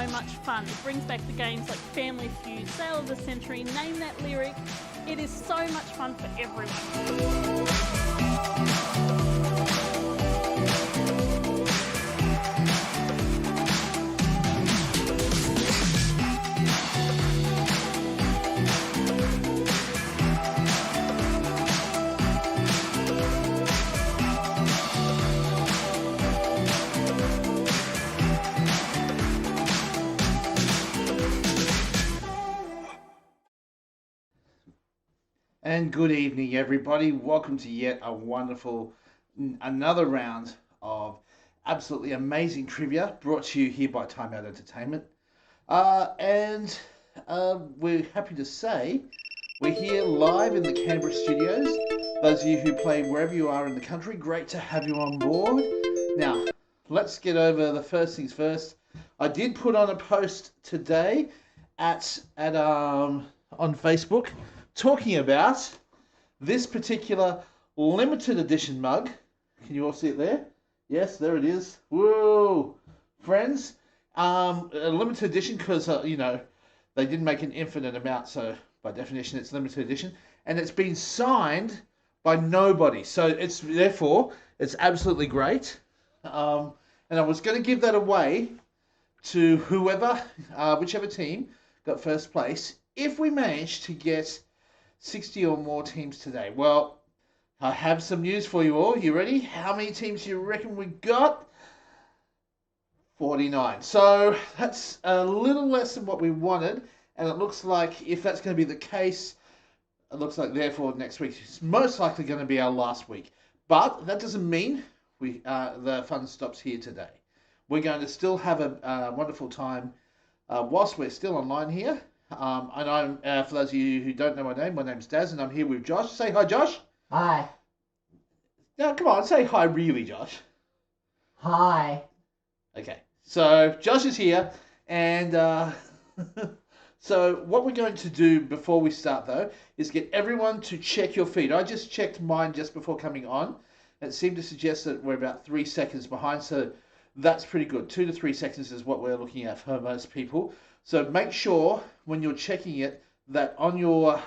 so much fun. It brings back the games like Family Feud, Sale of the Century, Name That Lyric. It is so much fun for everyone. And good evening, everybody. Welcome to yet another round of absolutely amazing trivia brought to you here by Time Out Entertainment. We're happy to say we're here live in the Canberra studios. Those of you who play wherever you are in the country, great to have you on board. Now, let's get over the first things first. I did put on a post today on Facebook talking about this particular limited edition mug. Can you all see it there? Yes, there it is. Whoa, friends! A limited edition because they didn't make an infinite amount, so by definition it's limited edition, and it's been signed by nobody. So it's absolutely great. And I was going to give that away to whichever team got first place if we managed to get 60 or more teams today. Well, I have some news for you all. You ready? How many teams do you reckon we got? 49. So that's a little less than what we wanted. And it looks like if that's going to be the case, it looks like therefore next week is most likely going to be our last week. But that doesn't mean the fun stops here today. We're going to still have a wonderful time whilst we're still online here. And I'm, for those of you who don't know my name's Daz, and I'm here with Josh. Say hi, Josh. Hi. No, come on, say hi really, Josh. Hi. Okay, so Josh is here, and so what we're going to do before we start, though, is get everyone to check your feed. I just checked mine just before coming on, and it seemed to suggest that we're about 3 seconds behind, so that's pretty good. 2 to 3 seconds is what we're looking at for most people. So make sure when you're checking it that on your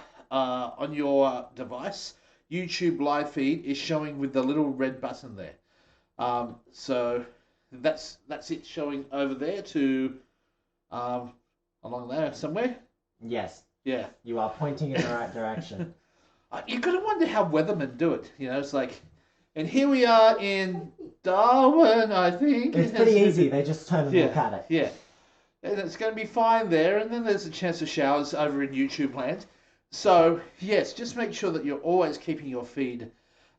device, YouTube live feed is showing with the little red button there. So that's it showing over there to along there somewhere. Yes. Yeah. You are pointing in the right direction. You've got to wonder how weathermen do it. It's like, and here we are in Darwin, I think. It's pretty easy. They just turn and look at it. Yeah. And it's going to be fine there, and then there's a chance of showers over in YouTube land. So, yes, just make sure that you're always keeping your feed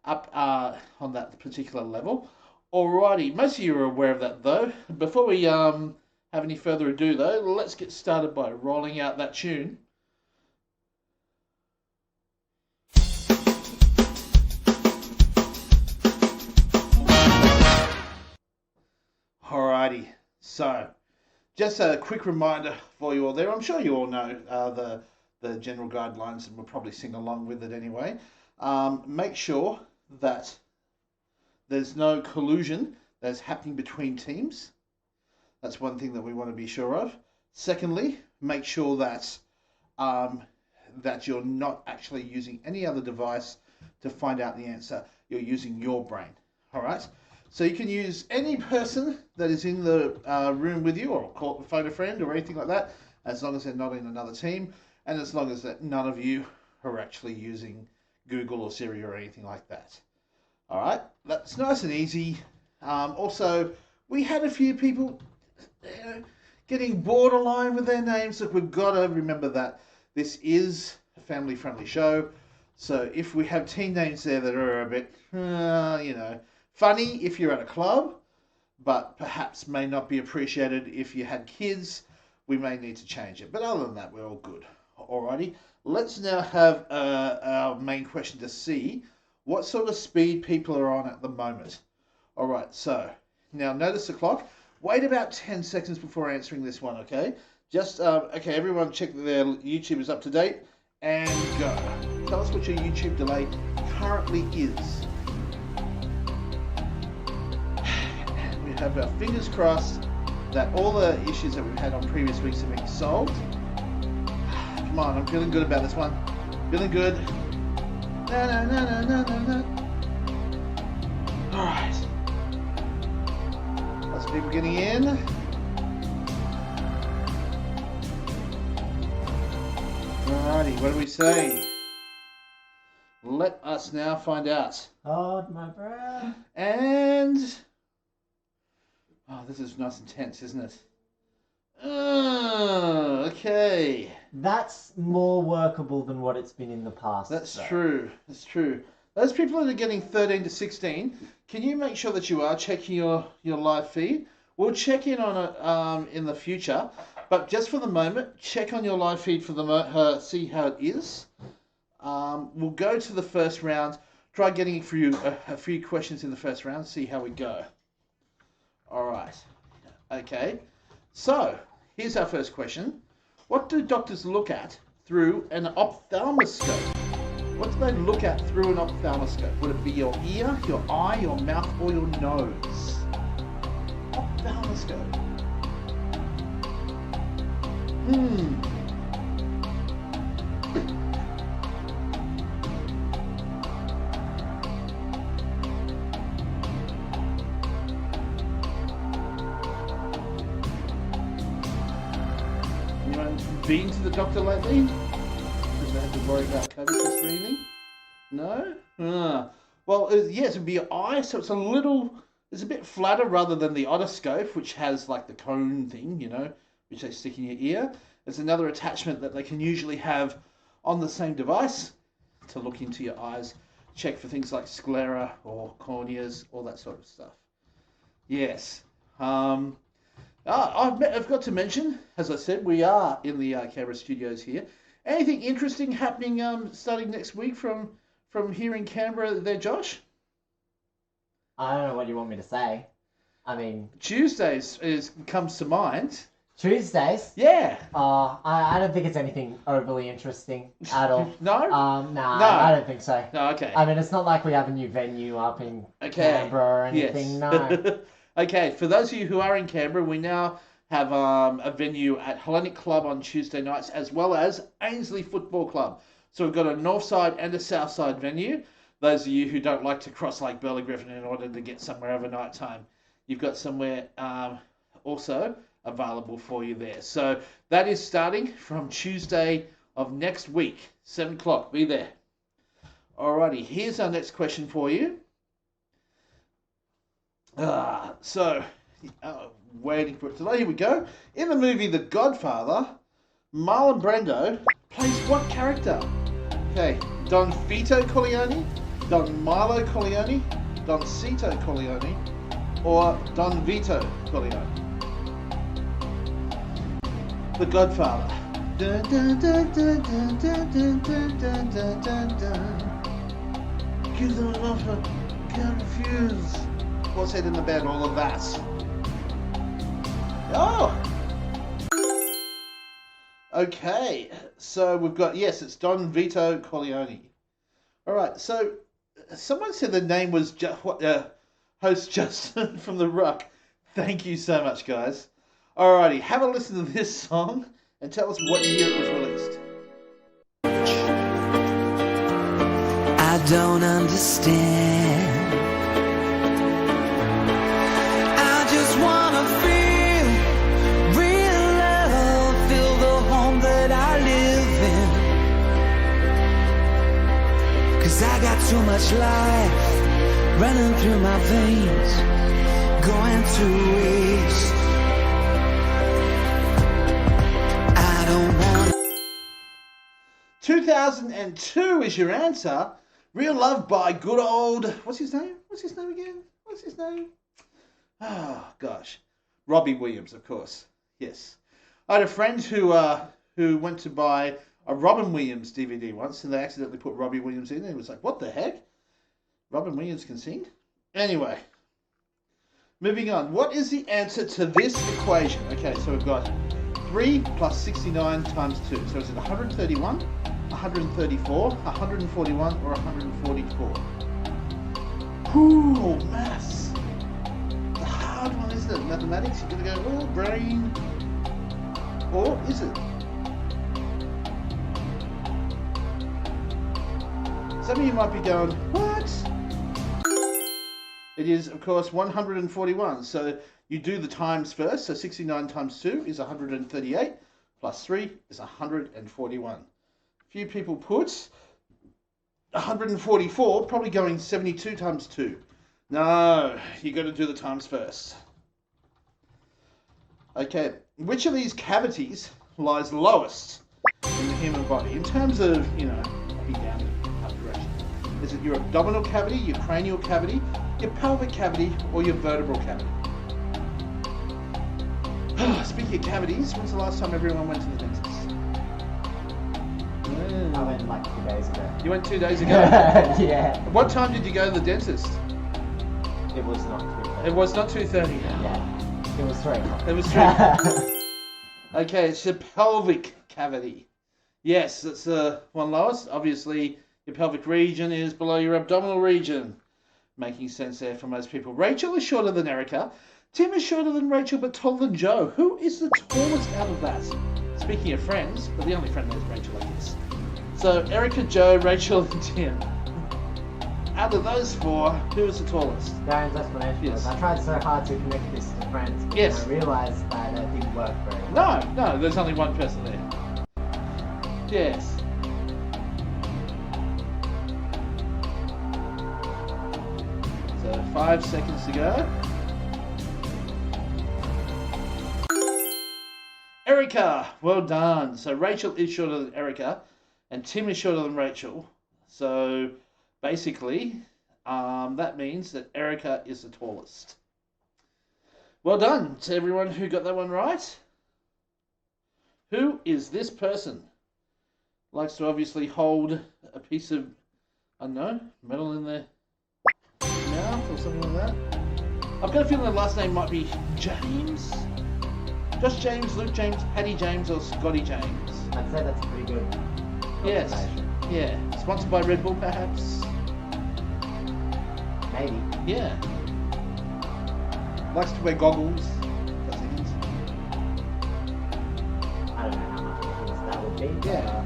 up on that particular level. Alrighty, most of you are aware of that, though. Before we have any further ado, though, let's get started by rolling out that tune. Alrighty, so just a quick reminder for you all there. I'm sure you all know the general guidelines and we'll probably sing along with it anyway. Make sure that there's no collusion that's happening between teams. That's one thing that we want to be sure of. Secondly, make sure that that you're not actually using any other device to find out the answer. You're using your brain. All right? So you can use any person that is in the room with you, or phone a friend or anything like that, as long as they're not in another team, and as long as that none of you are actually using Google or Siri or anything like that. All right, that's nice and easy. Also, we had a few people getting borderline with their names. Look, we've got to remember that this is a family-friendly show. So if we have team names there that are a bit, funny if you're at a club, but perhaps may not be appreciated if you had kids, we may need to change it. But other than that, we're all good. Alrighty, let's now have our main question to see what sort of speed people are on at the moment. Alright, so now notice the clock. Wait about 10 seconds before answering this one, okay? Just, okay, everyone check that their YouTube is up to date and go. Tell us what your YouTube delay currently is. We have our fingers crossed that all the issues that we've had on previous weeks are being solved. Come on, I'm feeling good about this one. Feeling good. No. Alright. Lots of people getting in. Alrighty, what do we say? Let us now find out. Hold my breath. And... oh, this is nice and tense, isn't it? Okay. That's more workable than what it's been in the past. That's though. true. That's true. Those people that are getting 13 to 16, can you make sure that you are checking your live feed? We'll check in on it in the future, but just for the moment, check on your live feed for the see how it is. We'll go to the first round. Try getting through a few questions in the first round. See how we go. All right. Okay. So here's our first question. What do doctors look at through an ophthalmoscope? What do they look at through an ophthalmoscope? Would it be your ear, your eye, your mouth, or your nose? Ophthalmoscope. Anyone been to the doctor lately? Because they have to worry about COVID test or anything? No? Well, yes, it would be your eye, so it's a bit flatter rather than the otoscope, which has like the cone thing, you know, which they stick in your ear. There's another attachment that they can usually have on the same device to look into your eyes, check for things like sclera or corneas, all that sort of stuff. Yes. I've got to mention, as I said, we are in the Canberra studios here. Anything interesting happening starting next week from here in Canberra there, Josh? I don't know what you want me to say. I mean... Tuesdays comes to mind. Tuesdays? Yeah. I don't think it's anything overly interesting at all. No? No, I don't think so. No, okay. I mean, it's not like we have a new venue up in Canberra or anything, yes. no. Okay, for those of you who are in Canberra, we now have a venue at Hellenic Club on Tuesday nights, as well as Ainsley Football Club. So we've got a north side and a south side venue. Those of you who don't like to cross Lake Burley Griffin in order to get somewhere overnight time, you've got somewhere also available for you there. So that is starting from Tuesday of next week, 7 o'clock. Be there. Alrighty, here's our next question for you. Waiting for it to load. Here we go. In the movie The Godfather, Marlon Brando plays what character? Okay, Don Vito Corleone, Don Milo Corleone, Don Cito Corleone, or Don Vito Corleone? The Godfather. Dun, dun, dun, dun, dun, dun, dun, dun, dun, dun, dun, dun. Give them an offer, can't refuse. What's said in the bed, all of that. Oh! Okay, so we've got, yes, it's Don Vito Corleone. Alright, so someone said the name was host Justin from The Rock. Thank you so much, guys. Alrighty, have a listen to this song and tell us what year it was released. I don't understand. I just wanna feel real love, feel the home that I live in. 'Cause I got too much life running through my veins, going to waste. I don't want 2002 is your answer. Real Love by good old... What's his name? What's his name again? What's his name? Oh, gosh. Robbie Williams, of course. Yes. I had a friend who went to buy a Robin Williams DVD once, and they accidentally put Robbie Williams in, and he was like, what the heck? Robin Williams can sing? Anyway. Moving on. What is the answer to this equation? Okay, so we've got 3 plus 69 times 2. So is it 131, 134, 141, or 144? Ooh, maths. It's a hard one, isn't isn't it? Mathematics, you're going to go, oh, brain. Or is it? Some of you might be going, what? It is, of course, 141. So you do the times first. So 69 times 2 is 138. Plus 3 is 141. A few people put 144, probably going 72 times 2. No, you got to do the times first. Okay, which of these cavities lies lowest in the human body in terms of, looking down in up direction? Is it your abdominal cavity, your cranial cavity, your pelvic cavity, or your vertebral cavity? Speaking of cavities, when's the last time everyone went to the dentist? I went like 2 days ago. You went 2 days ago? Yeah. What time did you go to the dentist? It was not 2:30. It was not 2:30. Yeah. It was 3 o'clock. It was 3. Okay, it's your pelvic cavity. Yes, it's the one lowest. Obviously, your pelvic region is below your abdominal region. Making sense there for most people. Rachel is shorter than Erica. Tim is shorter than Rachel, but taller than Joe. Who is the tallest out of that? Speaking of friends, but the only friend there is Rachel, I guess. So, Erica, Joe, Rachel, and Tim. Out of those 4, who is the tallest? Darren's explanation Yes. was, I tried so hard to connect this to friends, but Yes. I realised that it didn't work very well. No, there's only one person there. Yes. So 5 seconds to go. Erica, well done. So Rachel is shorter than Erica, and Tim is shorter than Rachel. So basically, that means that Erica is the tallest. Well done to everyone who got that one right. Who is this person? Likes to obviously hold a piece of, I don't know, metal in their mouth or something like that. I've got a feeling the last name might be James. Josh James, Luke James, Paddy James, or Scotty James. I'd say that's a pretty good Yes. observation. Yeah. Sponsored by Red Bull, perhaps? Maybe. Yeah. Likes to wear goggles. That's it. I don't know how much of a hint that would be. Yeah.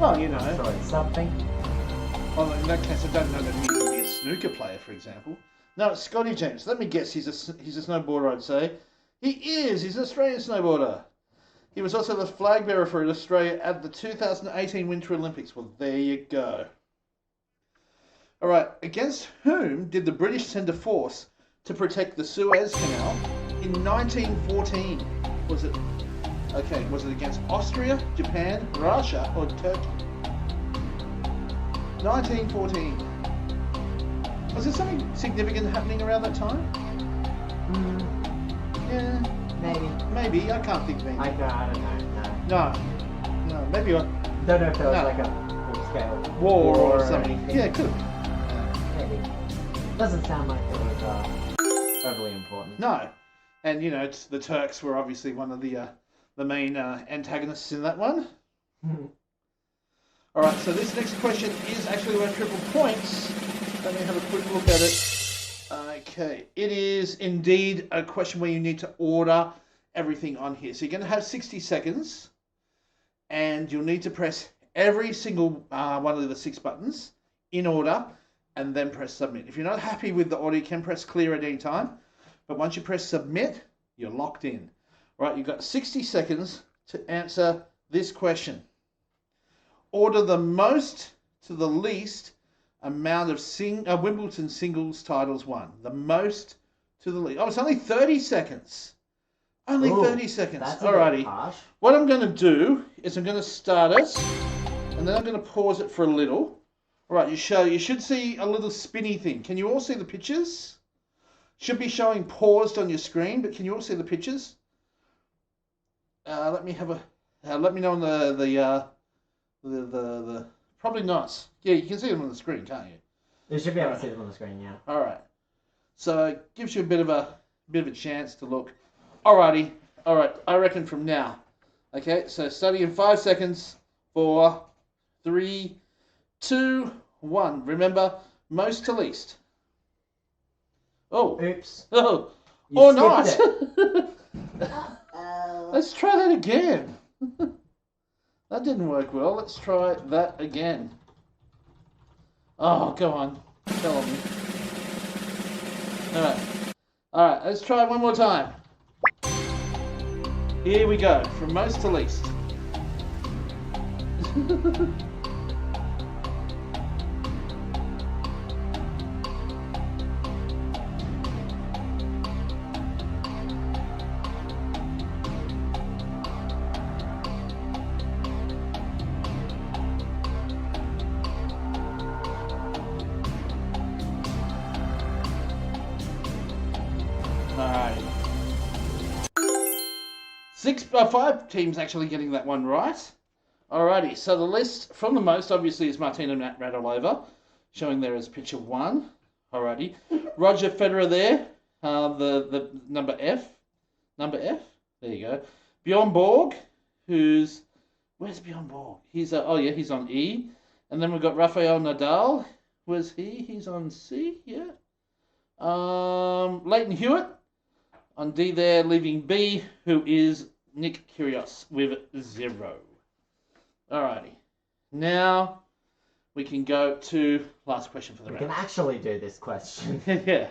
Well, But, sure, it's something. Well, in that case, I don't know that he would be a snooker player, for example. No, it's Scotty James. Let me guess, he's a snowboarder, I'd say. He is. He's an Australian snowboarder. He was also the flag bearer for Australia at the 2018 Winter Olympics. Well, there you go. All right. Against whom did the British send a force to protect the Suez Canal in 1914? Was it against Austria, Japan, Russia, or Turkey? 1914. Was there something significant happening around that time? Yeah, maybe. I can't think of anything. I don't know. No, maybe I... Don't know if there was No. like a full scale War or something. anything. Yeah, it could have been. Maybe. Doesn't sound like it was overly important. No. And, it's the Turks were obviously one of the main antagonists in that one. All right, so this next question is actually worth triple points. Let me have a quick look at it. Okay, it is indeed a question where you need to order everything on here. So you're going to have 60 seconds, and you'll need to press every single one of the 6 buttons in order, and then press submit. If you're not happy with the order, you can press clear at any time, but once you press submit, you're locked in. All right, you've got 60 seconds to answer this question. Order the most to the least amount of Wimbledon singles titles won. The most to the least. Oh, it's only 30 seconds. Only 30 seconds. That's a Alrighty. bit harsh. What I'm going to do is I'm going to start it, and then I'm going to pause it for a little. All right, you should see a little spinny thing. Can you all see the pictures? Should be showing paused on your screen, but can you all see the pictures? Let me know on the probably not. Yeah, you can see them on the screen, can't you? You should be able to see them on the screen, yeah. All right. So it gives you a bit of a chance to look. Alrighty. All right. I reckon from now. Okay. So starting in 5 seconds. 4, 3, 2, 1. Remember, most to least. Oh. Oops. Oh. You Oh, skipped nice. Let's try that again. That didn't work well. Let's try that again. Oh, go on. Tell on me. Alright, let's try one more time. Here we go, from most to least. Alright. 5 teams actually getting that one right. Alrighty, so the list from the most obviously is Martina Navratilova, showing there as picture 1. Alrighty. Roger Federer there, the number F. Number F? There you go. Bjorn Borg, who's... Where's Bjorn Borg? He's he's on E. And then we've got Rafael Nadal. Where's he? He's on C, yeah. Leighton Hewitt on D there, leaving B, who is Nick Kyrgios with 0. Alrighty. Now we can go to last question for the round. We can actually do this question. Yeah.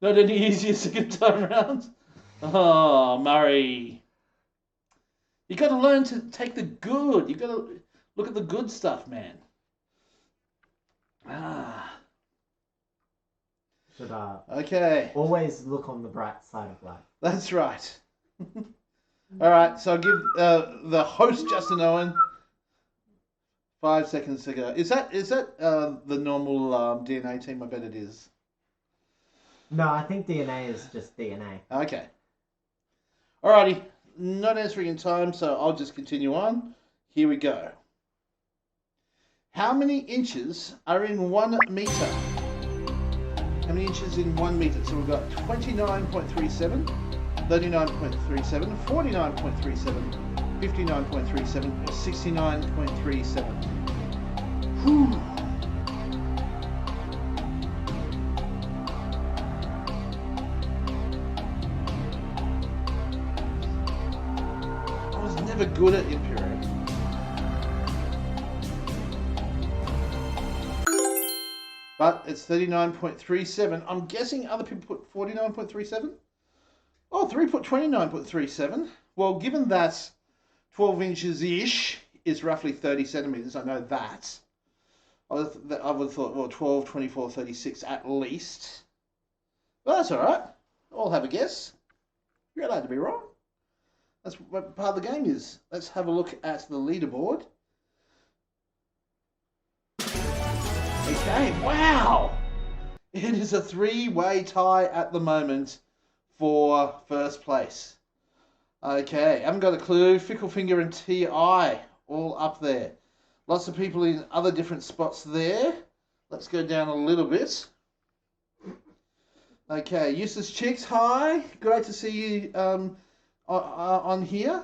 Not any easier second time round. Oh, Murray. You got to learn to take the good. You got to look at the good stuff, man. Should Okay. always look on the bright side of life. That's right. All right. So I'll give the host Justin Owen 5 seconds to go. Is that the normal DNA team? I bet it is. No, I think DNA is just DNA. Okay. Alrighty. Not answering in time, so I'll just continue on. Here we go. How many inches are in 1 meter? How many inches in 1 meter? So we've got 29.37, 39.37, 49.37, 59.37, or 69.37. Whew. Never good at Imperial. But it's 39.37. I'm guessing other people put 49.37. Oh, 3 put 29.37. Well, given that 12 inches-ish is roughly 30 centimeters, I know that. I would have thought, well, 12, 24, 36 at least. But that's all right. I'll have a guess. You're allowed to be wrong. That's what part of the game is. Let's have a look at the leaderboard. Okay, wow! It is a 3-way tie at the moment for first place. Okay, haven't got a clue. Ficklefinger and TI all up there. Lots of people in other different spots there. Let's go down a little bit. Okay, Eustace Chicks, hi. Great to see you on here.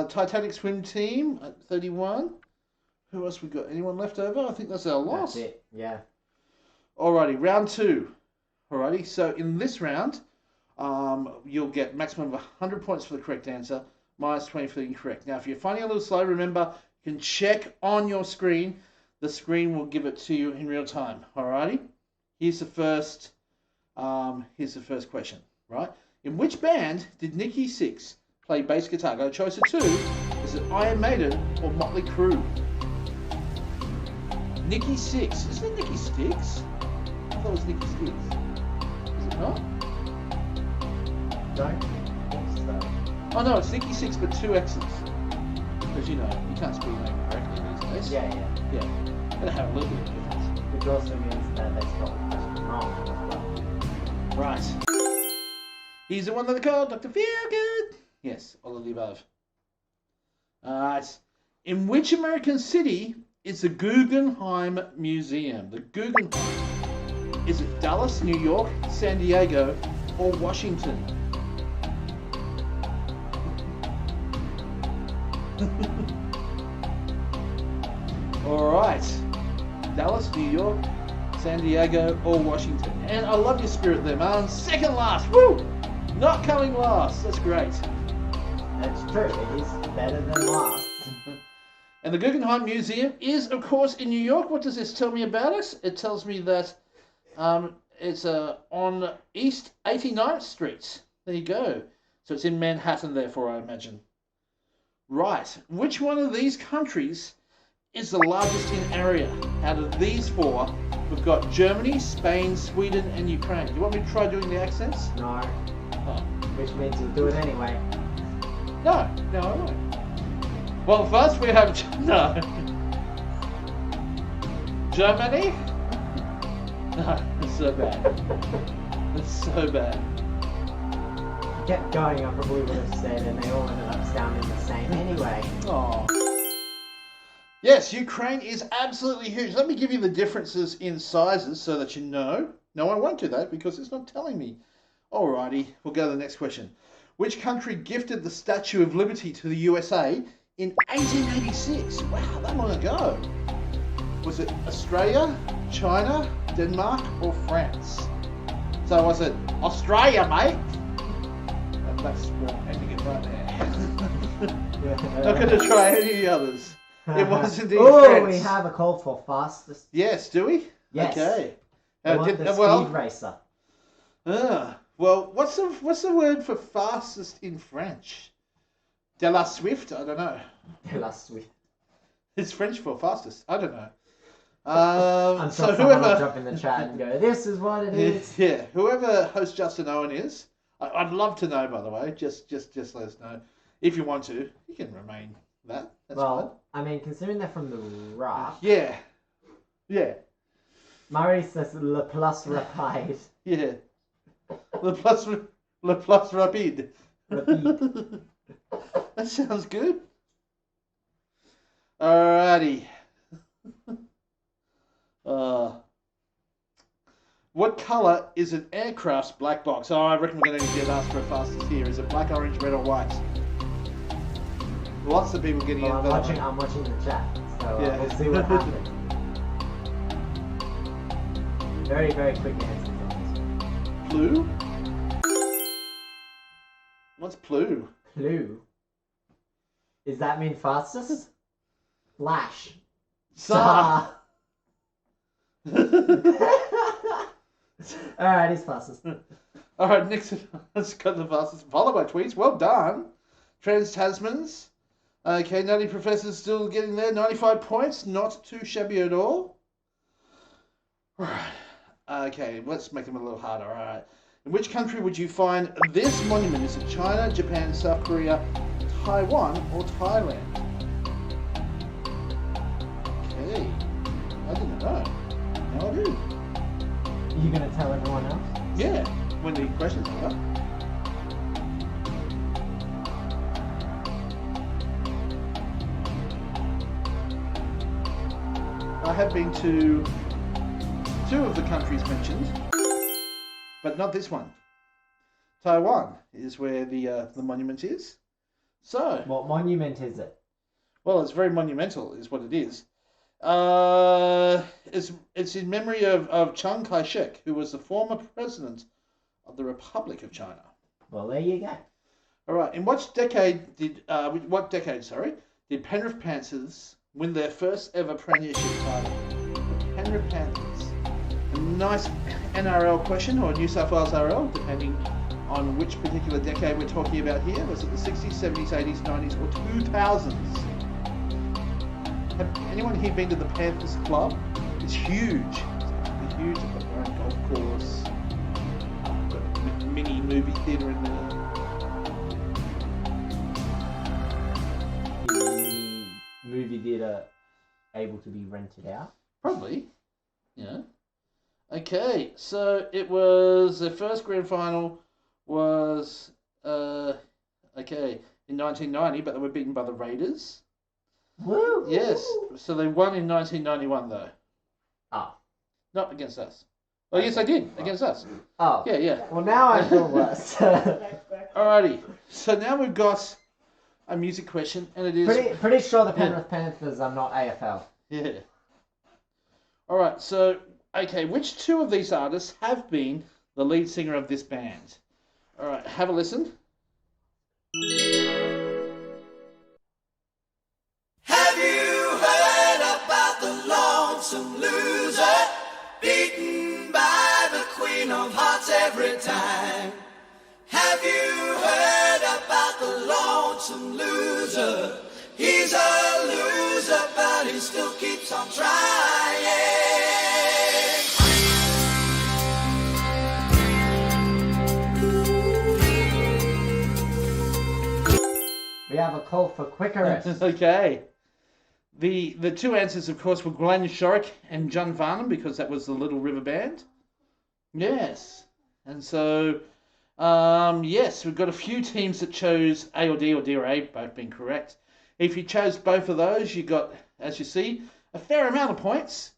Titanic Swim Team at 31. Who else we got? Anyone left over? I think that's our loss. That's it, yeah. Alrighty, round 2. Alrighty, so in this round, you'll get maximum of 100 points for the correct answer, minus 20 for the incorrect. Now, if you're finding it a little slow, remember, you can check on your screen. The screen will give it to you in real time. Alrighty, here's the first question, right? In which band did Nikki Sixx play bass guitar? Got a choice of 2. Is it Iron Maiden or Motley Crue? Nikki Sixx. Isn't it Nikki Sticks? I thought it was Nikki Sticks. Is it not? Don't think so. Oh no, it's Nikki Sixx but 2 X's. Because you know, you can't spell your name correctly these days. Yeah. Gotta have a little bit of difference. Which also means that they spelled the question wrong as well. Right. He's the one that they call Dr. Feelgood. Yes, all of the above. Alright. In which American city is the Guggenheim Museum? The Guggenheim. Is it Dallas, New York, San Diego, or Washington? All right. Dallas, New York, San Diego, or Washington. And I love your spirit there, man. Second last. Woo! Not coming last. That's great. That's true. It is better than last. And the Guggenheim Museum is, of course, in New York. What does this tell me about it? It tells me that it's on East 89th Street. There you go. So it's in Manhattan, therefore, I imagine. Right. Which one of these countries is the largest in area? Out of these four, we've got Germany, Spain, Sweden, and Ukraine. Do you want me to try doing the accents? No. Oh. Which means you'll do it anyway. No, I won't. Well, first we have no. Germany? No, it's so bad. It's so bad. Kept going, I probably would have said, and they all ended up sounding the same anyway. Oh. Yes, Ukraine is absolutely huge. Let me give you the differences in sizes so that you know. No, I won't do that because it's not telling me. Alrighty, we'll go to the next question. Which country gifted the Statue of Liberty to the USA in 1886? Wow, that long ago. Was it Australia, China, Denmark, or France? So was it Australia, mate? And that's wrong. Ending it right there. Not going to try any of the others. It was indeed France. We have a call for fastest. Yes, do we? Yes. Okay. We want the speed racer. Well, what's the word for fastest in French? De la Swift? I don't know. De la Swift. It's French for fastest. I don't know. I'm sure so someone whoever will jump in the chat and go, this is what it is. Yeah, whoever host Justin Owen is, I'd love to know. By the way, just let us know if you want to. You can remain that. That's fine. I mean, considering they're from the rock. Yeah. Murray says Le Plus Rapide. Yeah. Le plus rapide. Rapide. That sounds good. Alrighty. What colour is an aircraft's black box? Oh, I reckon we're going to get asked for a fastest here. Is it black, orange, red, or white? Lots of people getting Well, involved. I'm watching the chat, so Yeah. we'll see what happens. Very, very quick answers on this one. Blue? What's blue? Clue. Does that mean fastest? Flash. Sa. Alright, he's fastest. Alright, next let's got the fastest. Followed by tweets. Well done. Trans-Tasmans. Okay, Nutty Professor's still getting there. 95 points. Not too shabby at all. Alright. Okay, let's make them a little harder. Alright. In which country would you find this monument? Is it China, Japan, South Korea, Taiwan, or Thailand? Okay. I didn't know. Now I do. Are you going to tell everyone else? Yeah, when the questions are up. I have been to two of the countries mentioned, but not this one. Taiwan is where the monument is. So, What monument is it? well, it's very monumental, is what it is. It's in memory of Chiang Kai-shek, who was the former president of the Republic of China. Well, there you go. All right. In what decade did Penrith Panthers win their first ever premiership title? The Penrith Panthers. A nice NRL question, or New South Wales RL, depending on which particular decade we're talking about here. Was it the 60s, 70s, 80s, 90s, or 2000s? Have anyone here been to the Panthers Club? It's huge. It's huge. They've got their own golf course. Got a mini movie theatre in there. Is the movie theatre able to be rented out? Probably. Yeah. Okay, so it was the first grand final was in 1990, but they were beaten by the Raiders. Woo! Yes, so they won in 1991 though. Oh. Not against us. Oh yes, they did against us. Oh. Yeah. Well, now I feel worse. Alrighty. So now we've got a music question, and it is... Pretty sure the Penrith Panthers are not AFL. Yeah. All right, so, okay, which two of these artists have been the lead singer of this band? All right, have a listen. Have you heard about the lonesome loser, beaten by the Queen of Hearts every time? Have you heard about the lonesome loser? He's a loser, but he still keeps on trying. We have a call for QuizXpress. Okay. The two answers, of course, were Glenn Shorrock and John Farnham, because that was the Little River Band. Yes. And so, yes, we've got a few teams that chose A or D or A, both being correct. If you chose both of those, you got, as you see, a fair amount of points.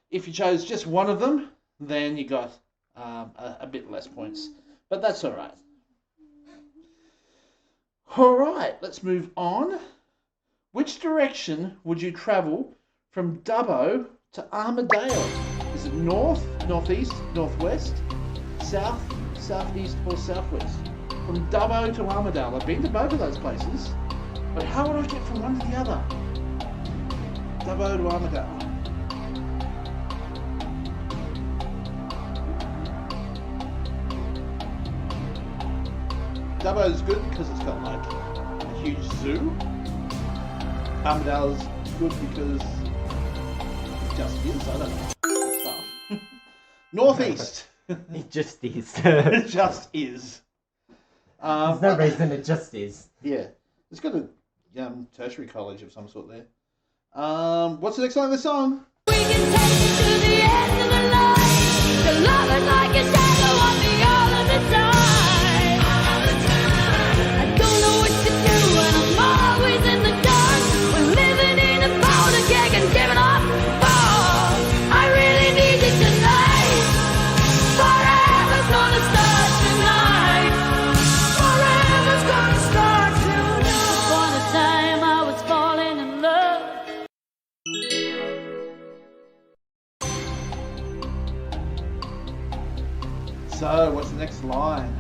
If you chose just one of them, then you got a bit less points. But that's all right. All right, let's move on. Which direction would you travel from Dubbo to Armadale? Is it north, northeast, northwest, south, southeast, or southwest? From Dubbo to Armadale. I've been to both of those places, but how would I get from one to the other? Dubbo to Armadale. Dubbo is good because it's got like a huge zoo. Armadale is good because it just is. I don't know. It's far. Northeast. It just is. It just is. There's no reason it just is. Yeah. It's got a tertiary college of some sort there. What's the next line of the song? We can take it to the end of the line. The love is like a shadow on me all of the time. I don't know what to do and I'm always in the dark. We're living in a powder keg and giving off balls. I really need you tonight. Forever's gonna start tonight. Forever's gonna start tonight. Upon a time I was falling in love. So, what's the next line?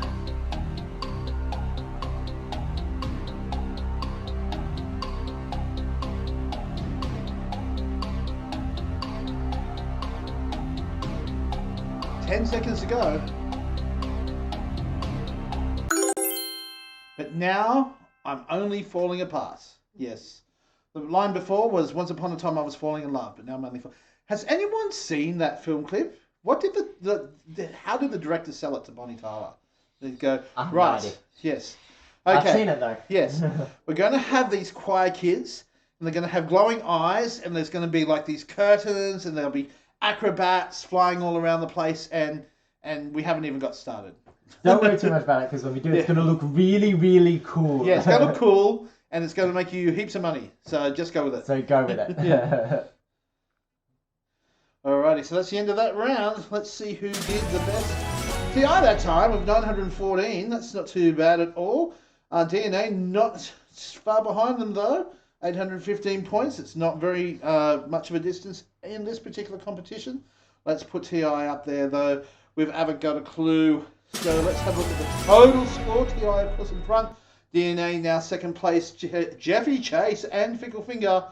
Ten seconds to go. But now, I'm only falling apart. Yes. The line before was, once upon a time I was falling in love, but now I'm only falling. Has anyone seen that film clip? What did how did the director sell it to Bonnie Tyler? They go, No right, idea. yes. Okay. I've seen it though. Yes. We're going to have these choir kids, and they're going to have glowing eyes, and there's going to be like these curtains, and there'll be acrobats flying all around the place, and we haven't even got started. Don't worry too much about it because when we do, it's going to look really, really cool. Yeah, it's going to look cool, and it's going to make you heaps of money. So just go with it. So go with it. Yeah. Alrighty, so that's the end of that round. Let's see who did the best. TI that time with 914. That's not too bad at all. DNA not far behind them though. 815 points. It's not very much of a distance in this particular competition. Let's put TI up there though. We've haven't got a clue. So let's have a look at the total score. TI of course in front. DNA now second place. Jeffy Chase and Fickle Finger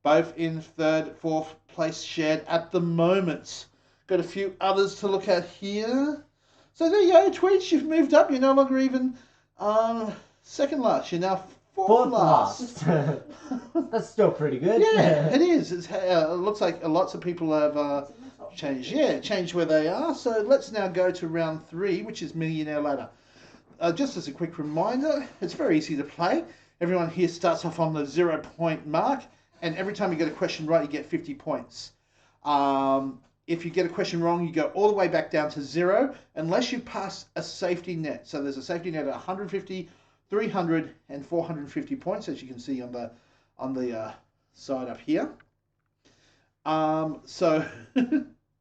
both in third, fourth place shared at the moment. Got a few others to look at here. So there you go, Tweets, you've moved up. You're no longer even second last. You're now fourth last. That's still pretty good. Yeah, it is. It looks like lots of people have changed. Yeah, changed where they are. So let's now go to round 3, which is Millionaire Ladder. Just as a quick reminder, it's very easy to play. Everyone here starts off on the 0 point mark. And every time you get a question right, you get 50 points. If you get a question wrong, you go all the way back down to 0, unless you pass a safety net. So there's a safety net at 150, 300, and 450 points, as you can see on the side up here. So,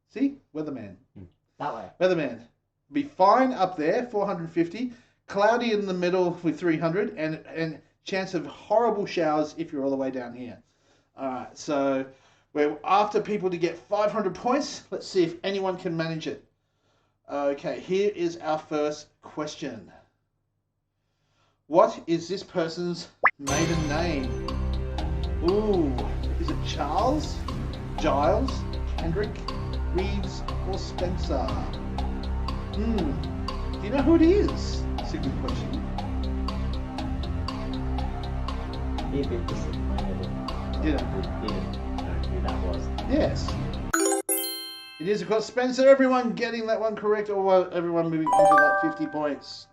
see, Weatherman. That way. Weatherman. Be fine up there, 450. Cloudy in the middle with 300, and chance of horrible showers if you're all the way down here. All right, so we're after people to get 500 points. Let's see if anyone can manage it. Okay, here is our first question. What is this person's maiden name? Ooh, is it Charles, Giles, Kendrick, Reeves, or Spencer? Do you know who it is? That's a good question. Be a bit disappointed if Yeah. we didn't know who that was. Yes. It is, of course, Spencer. Everyone getting that one correct, or everyone moving on to that 50 points.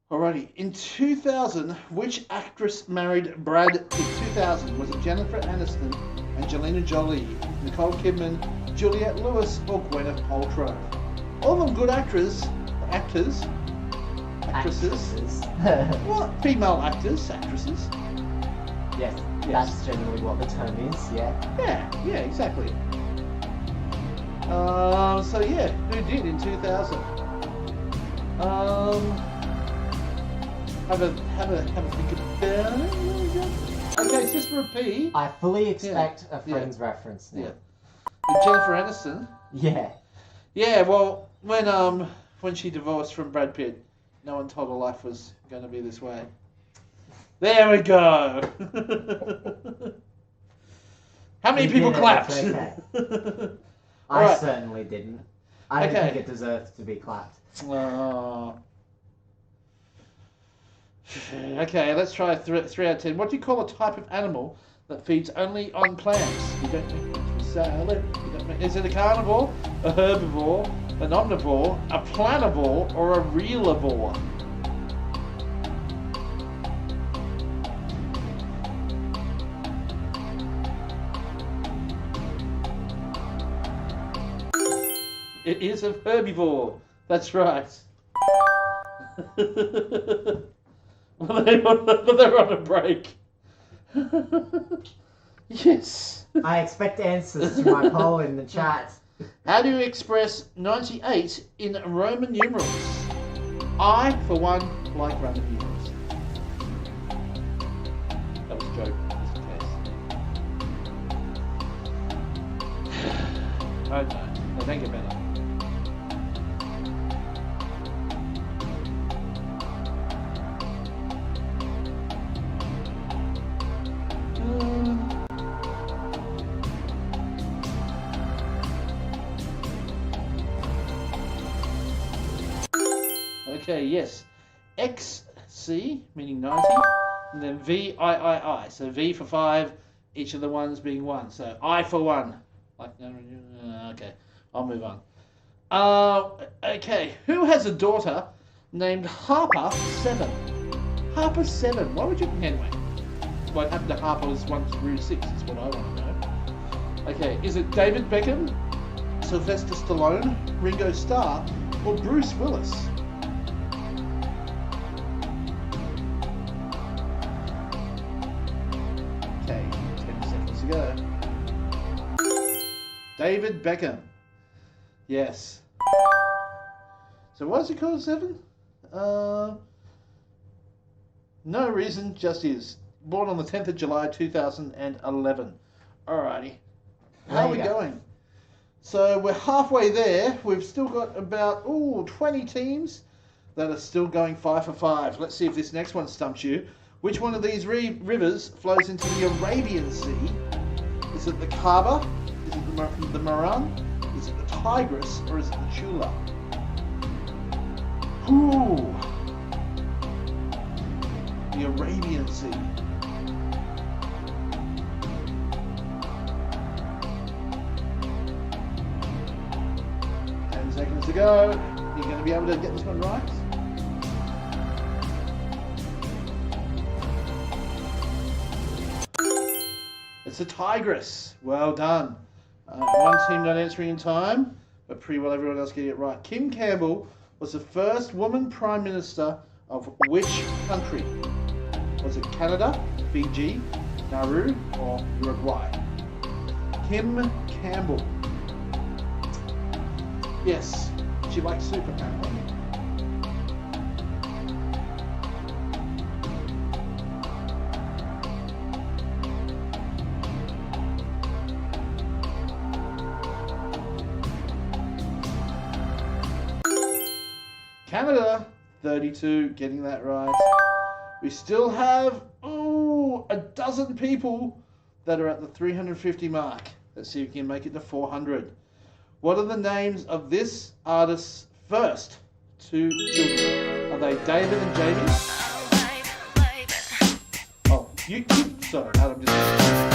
Alrighty. In 2000, which actress married Brad Pitt? 2000. Was it Jennifer Aniston, Angelina Jolie, Nicole Kidman, Juliette Lewis, or Gwyneth Paltrow? All of them good actresses. What? Female actors, actresses. Yes, Yes. that's generally what the term is, yeah. Yeah, exactly. So yeah, who did in 2000? Have a think about it. Okay, Sister of P. I fully expect Yeah, a Friends reference now. Yeah. With Jennifer Aniston. Yeah. Yeah, well, when she divorced from Brad Pitt, no one told her life was going to be this way. There we go. How many You people did it, clapped? it's okay. I Alright. certainly didn't. I didn't Okay. think it deserved to be clapped. Okay, let's try 3 out of 10. What do you call a type of animal that feeds only on plants? You don't make much with salad. Is it a carnivore, a herbivore, an omnivore, a planivore, or a realivore? It is a herbivore. That's right. Well, they're on a break. Yes. I expect answers to my poll in the chat. How do you express 98 in Roman numerals? I, for one, like Roman numerals. That was a joke, just in case. Oh no, they don't get better. Okay, yes. XC, meaning 90, and then VIII. So V for 5, each of the ones being 1. So I for 1. Okay, I'll move on. Okay, who has a daughter named Harper 7? Harper 7. Why would you... Anyway, what happened to Harper was 1 through 6 is what I want to know. Okay, is it David Beckham, Sylvester Stallone, Ringo Starr, or Bruce Willis? Okay, 10 seconds to go. David Beckham. Yes. So why is it called 7? No reason, just is. Born on the 10th of July 2011. Alrighty. How are we going? So we're halfway there. We've still got about 20 teams that are still going 5 for 5. Let's see if this next one stumps you. Which one of these rivers flows into the Arabian Sea? Is it the Kaba? Is it the Maran? Is it the Tigris? Or is it the Chula? Ooh. The Arabian Sea. Seconds to go. You're going to be able to get this one right. It's a Tigris. Well done. One team not answering in time, but pretty well everyone else getting it right. Kim Campbell was the first woman Prime Minister of which country? Was it Canada, Fiji, Nauru, or Uruguay? Kim Campbell. Yes, she likes soup apparently. Canada, 32, getting that right. We still have, a dozen people that are at the 350 mark. Let's see if we can make it to 400. What are the names of this artist's first two children? Are they David and Jamie? Oh, you sorry, Adam just...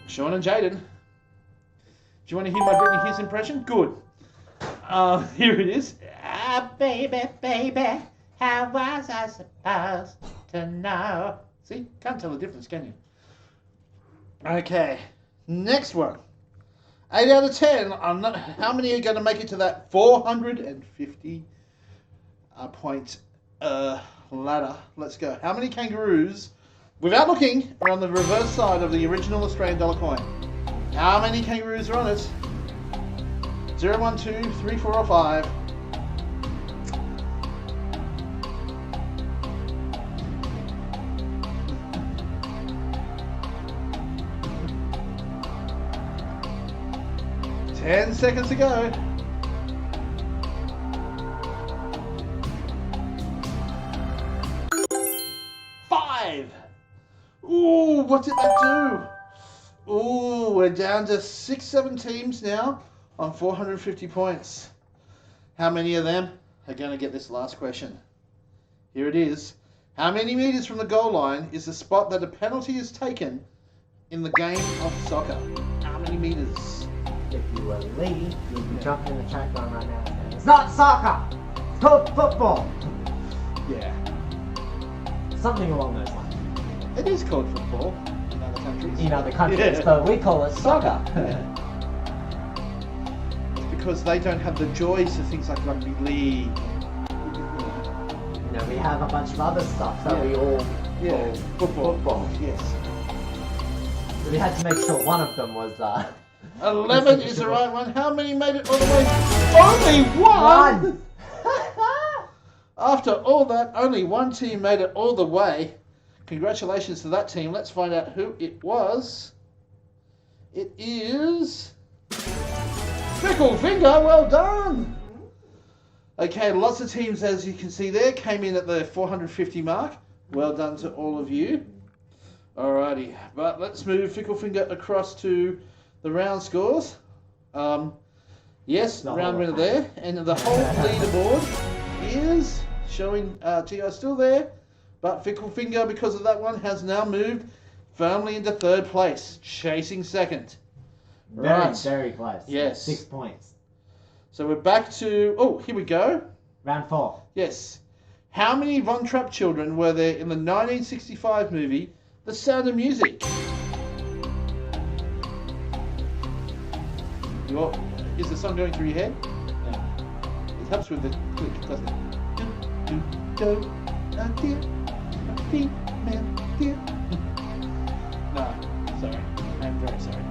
Sean and Jaden. Do you want to hear my Britney Spears impression? Good. Here it is. Ah, baby, baby, how was I supposed to know? See, can't tell the difference, can you? Okay, next one. 8 out of 10. How many are going to make it to that 450 point ladder? Let's go. How many kangaroos, without looking, are on the reverse side of the original Australian dollar coin? How many kangaroos are on it? 0, 1, 2, 3, 4, or 5. Ten seconds to go. 5. Ooh, what did that do? Ooh, we're down to 6, 7 teams now on 450 points. How many of them are going to get this last question? Here it is. How many meters from the goal line is the spot that a penalty is taken in the game of soccer? How many meters? If you were Lee, you'd be jumping in the chat line right now saying, it's not soccer! It's called football! Yeah. Something along those lines. It is called football in other countries. In other countries, Yeah. but we call it soccer. It's because they don't have the joys of things like rugby league. You know, we have a bunch of other stuff that we all call football. Yes. So we had to make sure one of them was 11 is the right one. How many made it all the way? Only one! After all that, only one team made it all the way. Congratulations to that team. Let's find out who it was. It is... Fickle Finger, well done! Okay, lots of teams, as you can see there, came in at the 450 mark. Well done to all of you. Alrighty, but let's move Fickle Finger across to the round scores. Yes, the round winner there. And the whole leaderboard is showing T.O. still there. But Fickle Finger, because of that one, has now moved firmly into third place, chasing second. very close. Yes. 6 points. So we're back to... Oh, here we go. Round 4. Yes. How many Von Trapp children were there in the 1965 movie The Sound of Music? Is the song going through your head? No. It helps with the click, doesn't it? Do, do, do, dear, female, dear. No, sorry. I'm very sorry.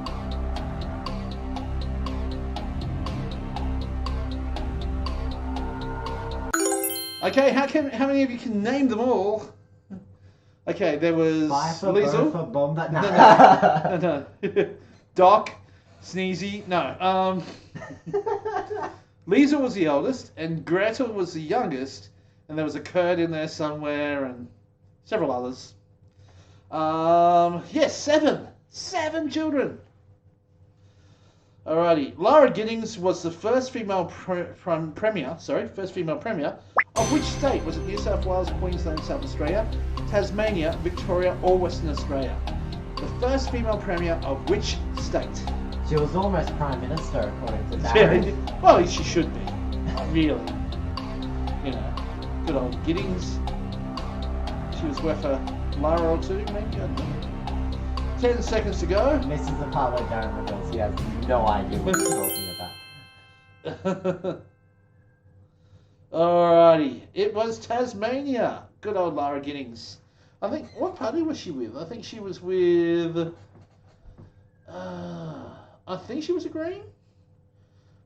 Okay, how many of you can name them all? Okay, there was Liesl. No. Doc, Sneezy, no. Liesl was the eldest, and Gretel was the youngest, and there was a Kurt in there somewhere, and several others. Yes, 7. 7 children. Alrighty, Lara Giddings was the first female premier. First female premier of which state? Was it New South Wales, Queensland, South Australia, Tasmania, Victoria, or Western Australia? The first female premier of which state? She was almost Prime Minister, according to Darren. Well, she should be. Really. You know, good old Giddings. She was worth a Lara or two, maybe. I don't know. 10 seconds to go. This is the part where Darren reveals he has no idea what he's talking about. Alrighty. It was Tasmania. Good old Lara Giddings. I think, what party was she with? I think she was with... I think she was a Green.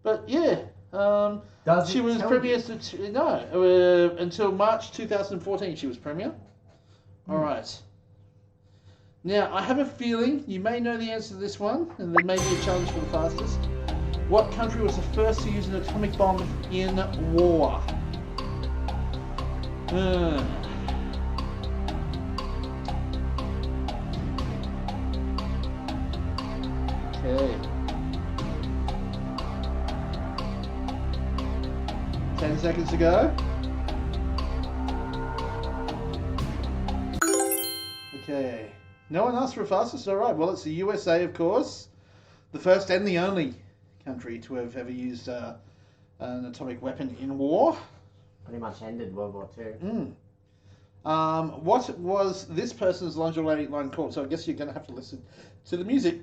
But yeah, Does she it was tell Premier you? until March 2014 she was Premier. Alright. Now, I have a feeling you may know the answer to this one, and there may be a challenge for the fastest. What country was the first to use an atomic bomb in war? Okay. 10 seconds to go. Okay. No one asked for a fastest? Alright, well, it's the USA, of course. The first and the only country to have ever used an atomic weapon in war. Pretty much ended World War II. What was this person's lingerie line called? So I guess you're going to have to listen to the music.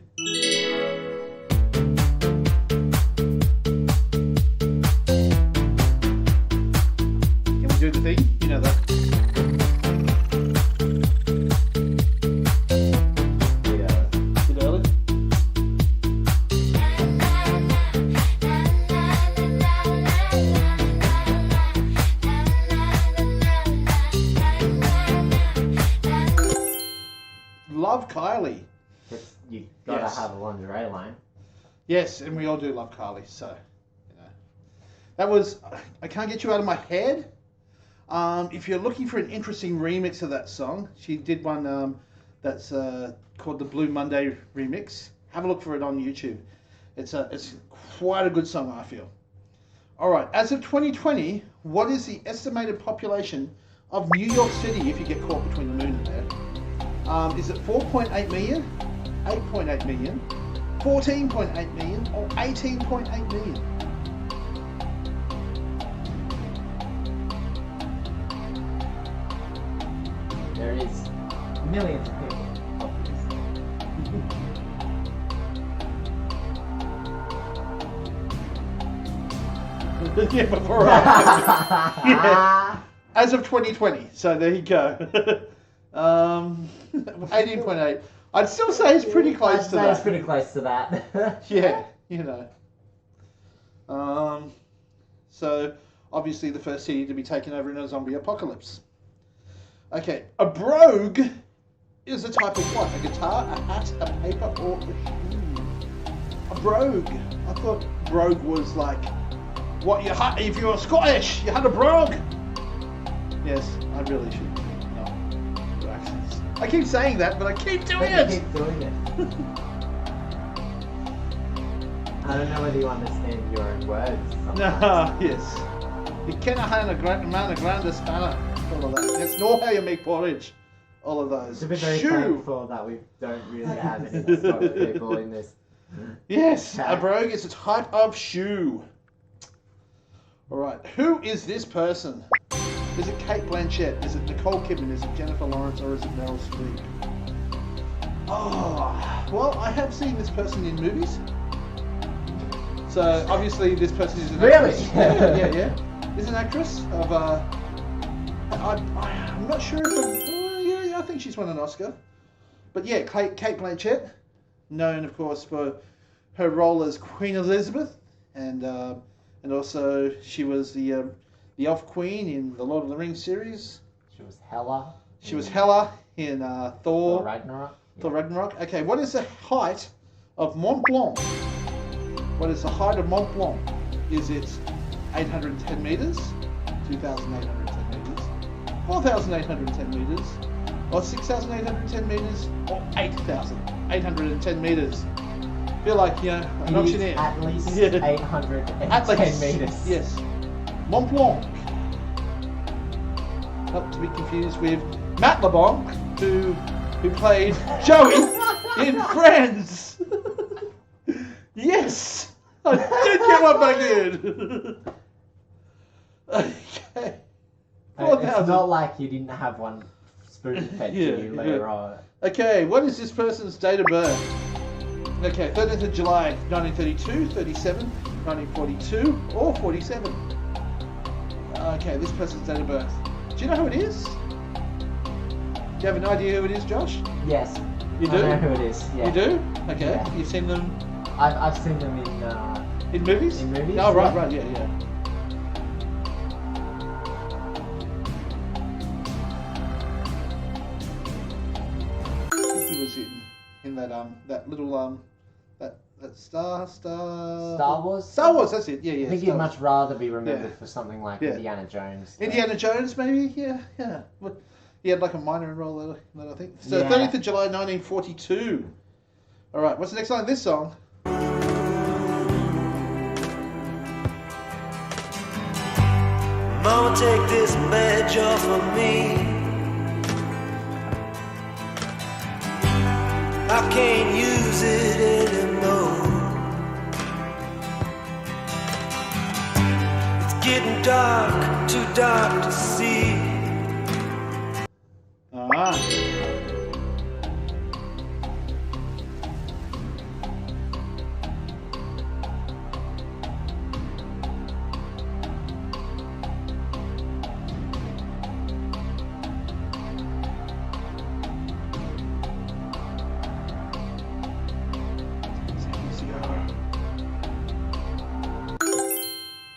Can we do the thing? You know that. Bit early. Love Kylie. You gotta Yes. have a lingerie line. Yes, and we all do love Kylie, so, you know. That was, I can't get you out of my head. If you're looking for an interesting remix of that song, she did one that's called the Blue Monday remix. Have a look for it on YouTube. It's quite a good song, I feel. All right, as of 2020, what is the estimated population of New York City if you get caught between the moon and there? Is it 4.8 million, 8.8 million, 14.8 million, or 18.8 million? There is millions of people, obviously. Yeah, before yeah. As of 2020, so there you go. 18.8. I'd still say it's pretty close to that. It's pretty close to that. Yeah, you know. So obviously the first city to be taken over in a zombie apocalypse. Okay, a brogue is a type of what? A guitar, a hat, a paper, or a shoe? A brogue. I thought brogue was like what you had if you were Scottish. You had a brogue. Yes, I really should. No accents. I keep saying that, but I keep doing it. Keep doing it. I don't know whether you understand your own words. No, yes. You cannot have a man a grander spanner. All of that. That's not how you make porridge. All of those. To be very Shoe. thankful that we don't really have any Scottish people in this. Yes, a brogue is a type of shoe. Alright, who is this person? Is it Kate Blanchett? Is it Nicole Kidman? Is it Jennifer Lawrence? Or is it Meryl Streep? Oh, well, I have seen this person in movies. So, obviously, this person is an actress. Really? Yeah. Is an actress of, I'm not sure if, I think she's won an Oscar. But yeah, Kate Blanchett, known, of course, for her role as Queen Elizabeth, and also she was the Elf Queen in the Lord of the Rings series. She was Hela. She was Hela in Thor Ragnarok. Thor Ragnarok. Okay, what is the height of Mont Blanc? What is the height of Mont Blanc? Is it 810 meters, 2,810 meters, 4,810 meters, or 6,810 meters, or 8,810 meters? Feel like, you know, an auctioneer. At least Yeah. 810 At least, meters. yes. Mont Blanc. Not to be confused with Matt LeBlanc, who played Joey in Friends. Yes! I did get one back in! Okay. It's not like you didn't have one spoon-fed to you later on. Okay, what is this person's date of birth? Okay, 30th of July, 1932, 37, 1942, or 47. Okay, this person's date of birth. Do you know who it is? Do you have an idea who it is, Josh? Yes. You do? I know who it is. Yeah. You do? Okay. Yeah. You've seen them I've seen them In movies? in movies. Oh, right, yeah. I think he was in that little that Star Wars? Star Wars, that's it. Yeah. I think Star you'd Wars. much rather be remembered Yeah. for something like Yeah. Indiana Jones. Indiana Jones, maybe? Yeah. He had like a minor role there, that I think. So Yeah. 30th of July 1942. All right, what's the next line of this song? Mama, take this badge off of me. I can't use it anymore. It's getting dark, too dark to see. Ah.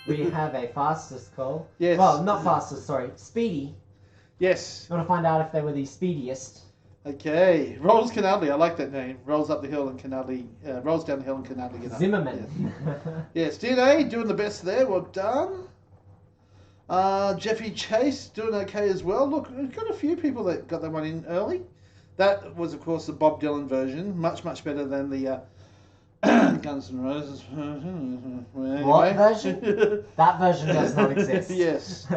We have a fastest call. Yes. Well, not fastest, sorry. Speedy. Yes. You want to find out if they were the speediest? Okay. Rolls Canadley. I like that name. Rolls up the hill and Canadley. Rolls down the hill and Canadley. Get up. Zimmerman. Yes. DNA doing the best there. Well done. Jeffy Chase doing okay as well. Look, we've got a few people that got that one in early. That was, of course, the Bob Dylan version. Much better than the Guns N' Roses version. Anyway. What version? That version does not exist. Yes.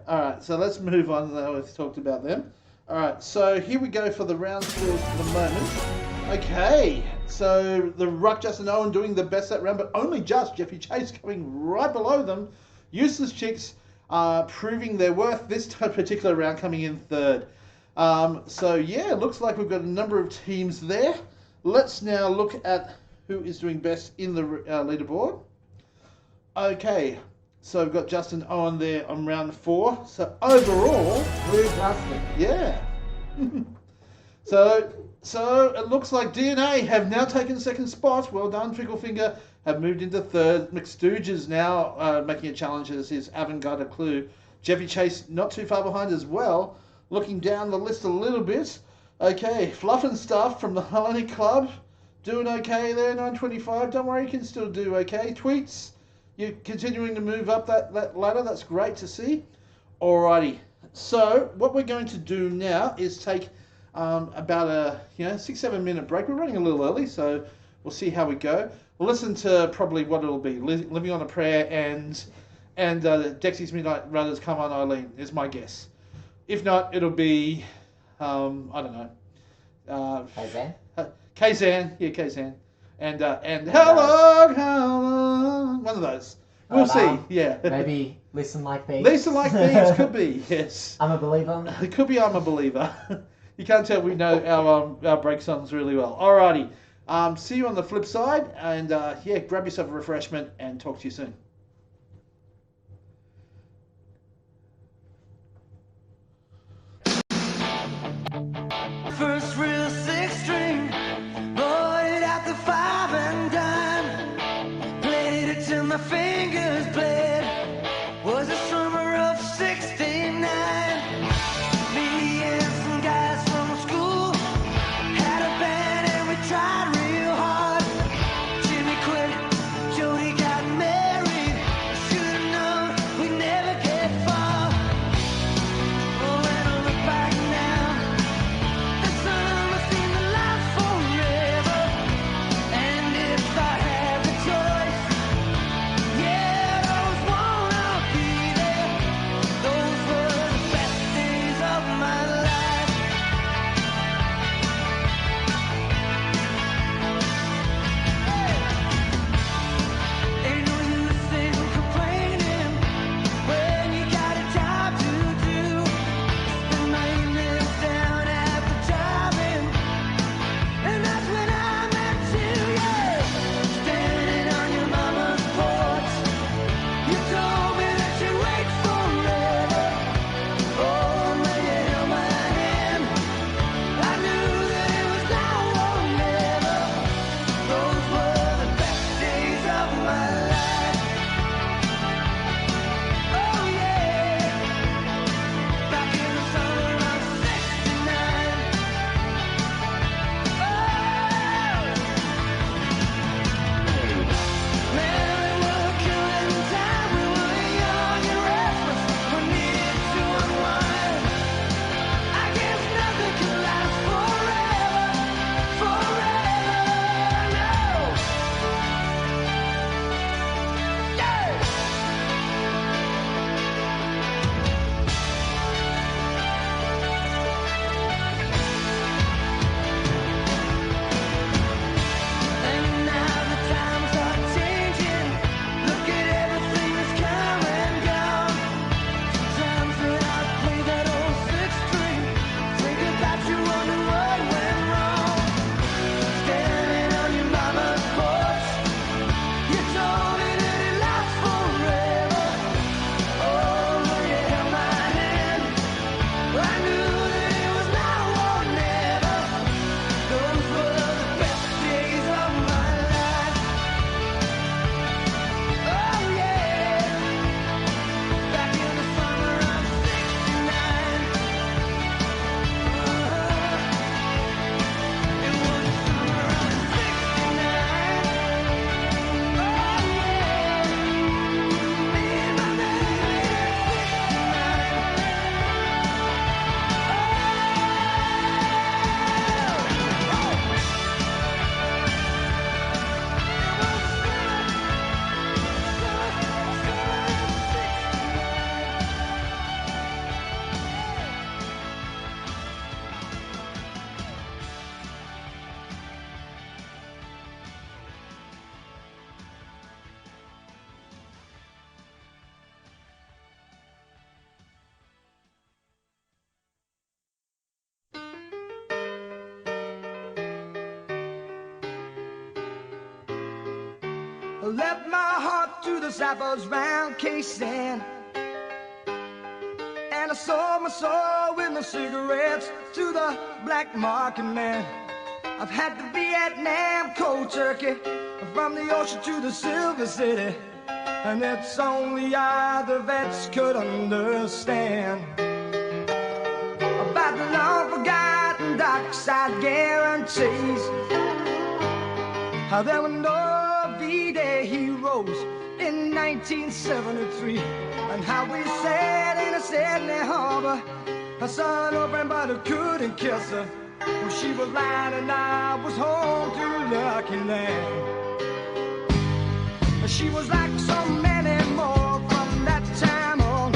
All right, so let's move on now. We've talked about them. All right, so here we go for the round scores for the moment. Okay, so the Ruck, Justin Owen doing the best that round, but only just Jeffy Chase coming right below them. Useless Chicks proving their worth this particular round, coming in third. So yeah, looks like we've got a number of teams there. Let's now look at who is doing best in the leaderboard. Okay, so we've got Justin Owen there on round 4. So overall, Blue Justin. yeah. So it looks like DNA have now taken second spot. Well done, Ficklefinger have moved into third. McStooges now making a challenge as his Avant-Garde Clue. Jeffy Chase not too far behind as well. Looking down the list a little bit. Okay, Fluff and Stuff from the Hellenic Club. Doing okay there, 925. Don't worry, you can still do okay. Tweets, you're continuing to move up that ladder. That's great to see. Alrighty. So what we're going to do now is take about a 6-7 minute break. We're running a little early, so we'll see how we go. We'll listen to probably what it'll be: Living on a Prayer and Dexy's Midnight Runners, Come On Eileen is my guess. If not, it'll be I don't know. Kazan, and how long, one of those. We'll see. Yeah. Maybe Listen Like These. Listen Like These could be, yes. I'm a Believer. It could be I'm a Believer. You can't tell we know our break songs really well. Alrighty. See you on the flip side, and grab yourself a refreshment and talk to you soon. First real six string, bought it at the 5 and dime. Played it till my fingers bled. Was the summer of '69. Me and some guys from school had a band and we tried real hard. Jimmy quit, Jody got married. Should've known we'd never get far. Oh, when I look back now, the summer seemed to last forever. And if I had the choice, yeah, I'd always wanna be there. Those were the best days of my life. left my heart to the sappers round K-Sand. And I sold my soul with my cigarettes to the black market man. I've had the Vietnam cold turkey, from the ocean to the Silver City, and it's only I the vets could understand about the long forgotten dockside guarantees. How there were no V-Day heroes in 1973, and how we sat in a Sydney harbor, her son open but I couldn't kiss her. Well, she was lying and I was home to Lucky Land. She was like so many more from that time on.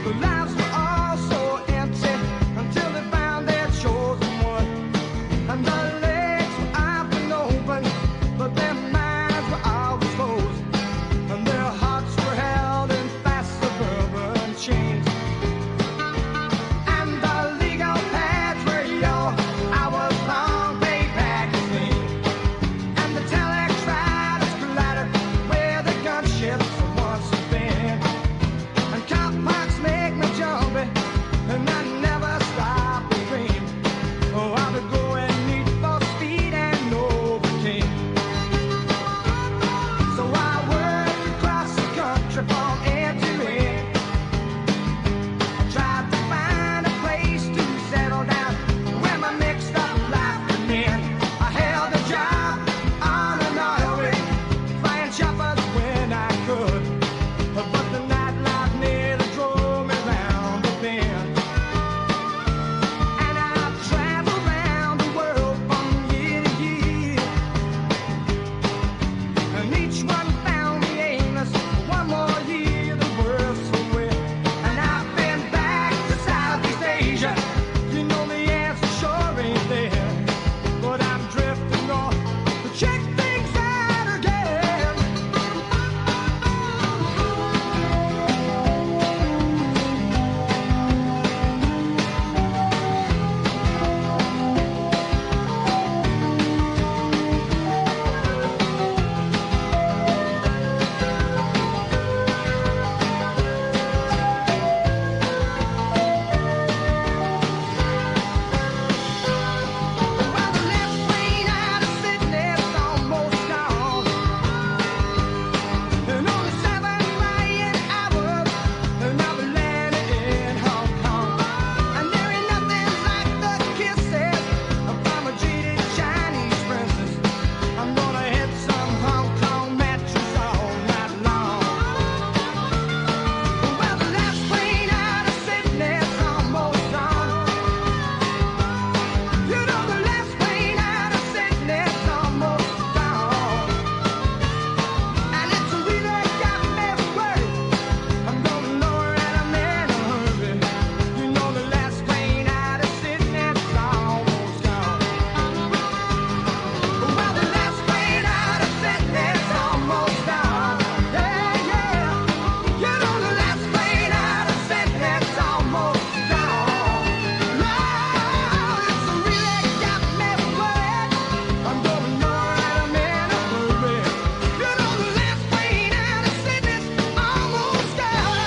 The lives were all so empty until they found their chosen one. And the legs were often open, but their minds were always closed, and their hearts were held in fast suburban chains. And the legal pads were your hours-long pay magazine, and the telex riders collided where the gunships once had been. And cop parks make me jumpy, and I never stop to dream. Oh, I'll be going need for speed and overcame. So I worked across the country from end to end. I tried to find a place to settle down where my mixed up life could end. I held a job on an oil rig, flying choppers when I could, but the nightlife nearly drove me round the bend. And I've traveled around the world from year to year, and each one found me aimless. One more year, the world's so weird. And I've been back to Southeast Asia. You know the answer sure ain't there, but I'm drifting north to check things out again. Well, the last plane out of Sydney's almost gone, and only 7 flying hours, and I'll be landing in Hong Kong. And there ain't nothing like the kisses from a jaded Chinese princess. I'm gonna hit some Hong Kong matches all night long. Well, the last plane out of Sydney's almost gone. You know the last plane out of Sydney's almost gone, and it's really got me worried. I'm gonna know that I'm in a hurry. You know the last plane out of Sydney's almost gone. Well, the last plane out of Sydney's almost gone. Yeah, yeah. You know the last plane out of Sydney's almost gone. Lord, it's really got me worried. I'm gonna know that I'm in a hurry. You know the last plane out of Sydney's almost gone.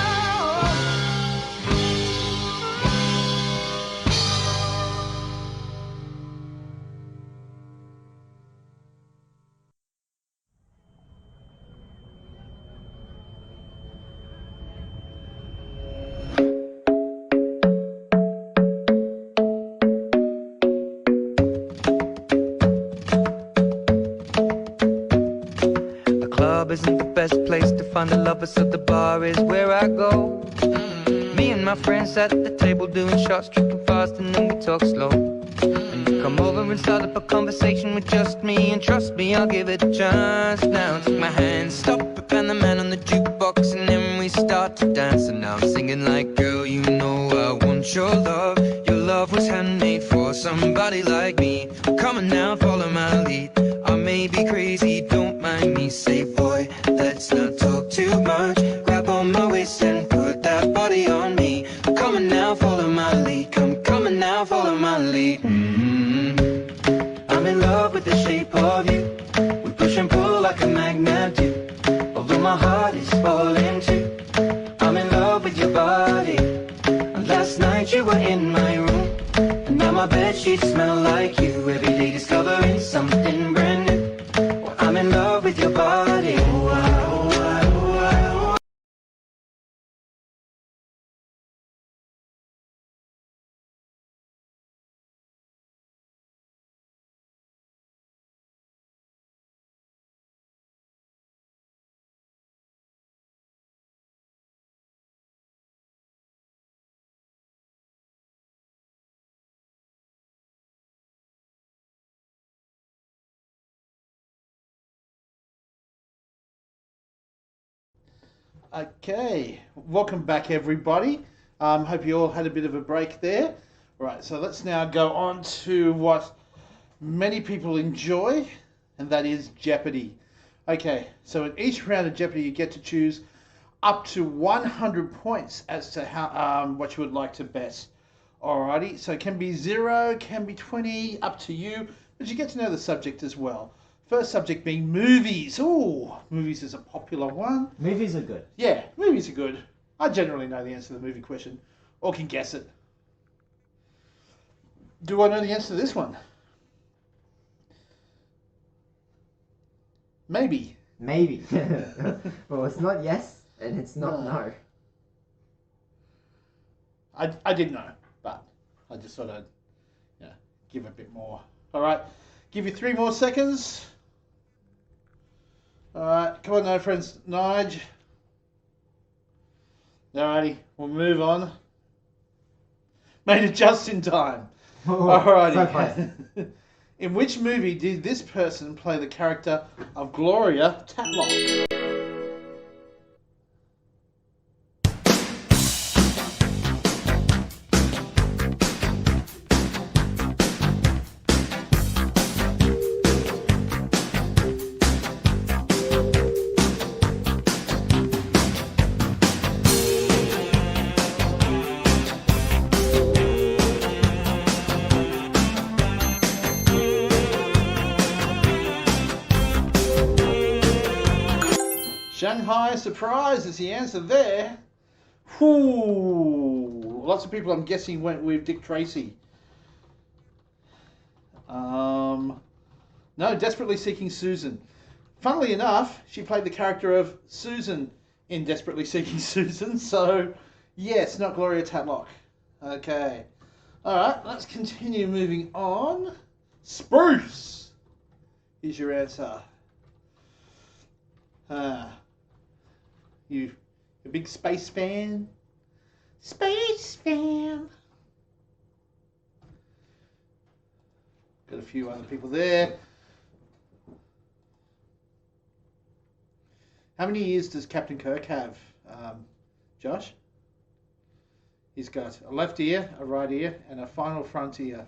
The club isn't the best place to find the lovers, so the bar is where I go. Me and my friends at the table doing shots, tripping fast, and then we talk slow. And you come over and start up a conversation with just me, and trust me, I'll give it a chance. Now take my hand, stop it, and the man on the jukebox, and then we start to dance. And now I'm singing like, girl, you know I want your love. Your love was handmade for somebody like me. Come on now, follow my lead. I may be crazy, don't mind me. Say, boy, let's not talk too much. Grab on my waist and put that body on me. Come on now, follow my lead. Come on now, follow my lead. I'm in love with the shape of you. We push push and pull like a magnet do. Although my heart is falling too. I'm in love with your body. And last night you were in my room. And now my bedsheets smell like you. Every day discovering something brand new. Well, I'm in love with your body. Oh, I, oh, I, oh, I, oh. Okay, welcome back everybody. Hope you all had a bit of a break there. Right, so let's now go on to what many people enjoy, and that is Jeopardy. Okay, so in each round of Jeopardy you get to choose up to 100 points as to how what you would like to bet. Alrighty, so it can be 0, can be 20, up to you, but you get to know the subject as well. First subject being movies. Ooh, movies is a popular one. Movies are good. Yeah, movies are good. I generally know the answer to the movie question, or can guess it. Do I know the answer to this one? Maybe. Maybe. Well, it's not yes, and it's not no. I did know, but I just thought I'd give a bit more. All right, give you 3 more seconds. All right, come on now, friends. Nige. Alrighty, we'll move on. Made it just in time. Alrighty. So In which movie did this person play the character of Gloria Tatlock? Shanghai Surprise is the answer there. Whoo! Lots of people, I'm guessing, went with Dick Tracy. No, Desperately Seeking Susan. Funnily enough, she played the character of Susan in Desperately Seeking Susan, so yes, not Gloria Tatlock. Okay. Alright, let's continue moving on. Spruce is your answer. You a big space fan? Space fan. Got a few other people there. How many ears does Captain Kirk have, Josh? He's got a left ear, a right ear, and a final front ear.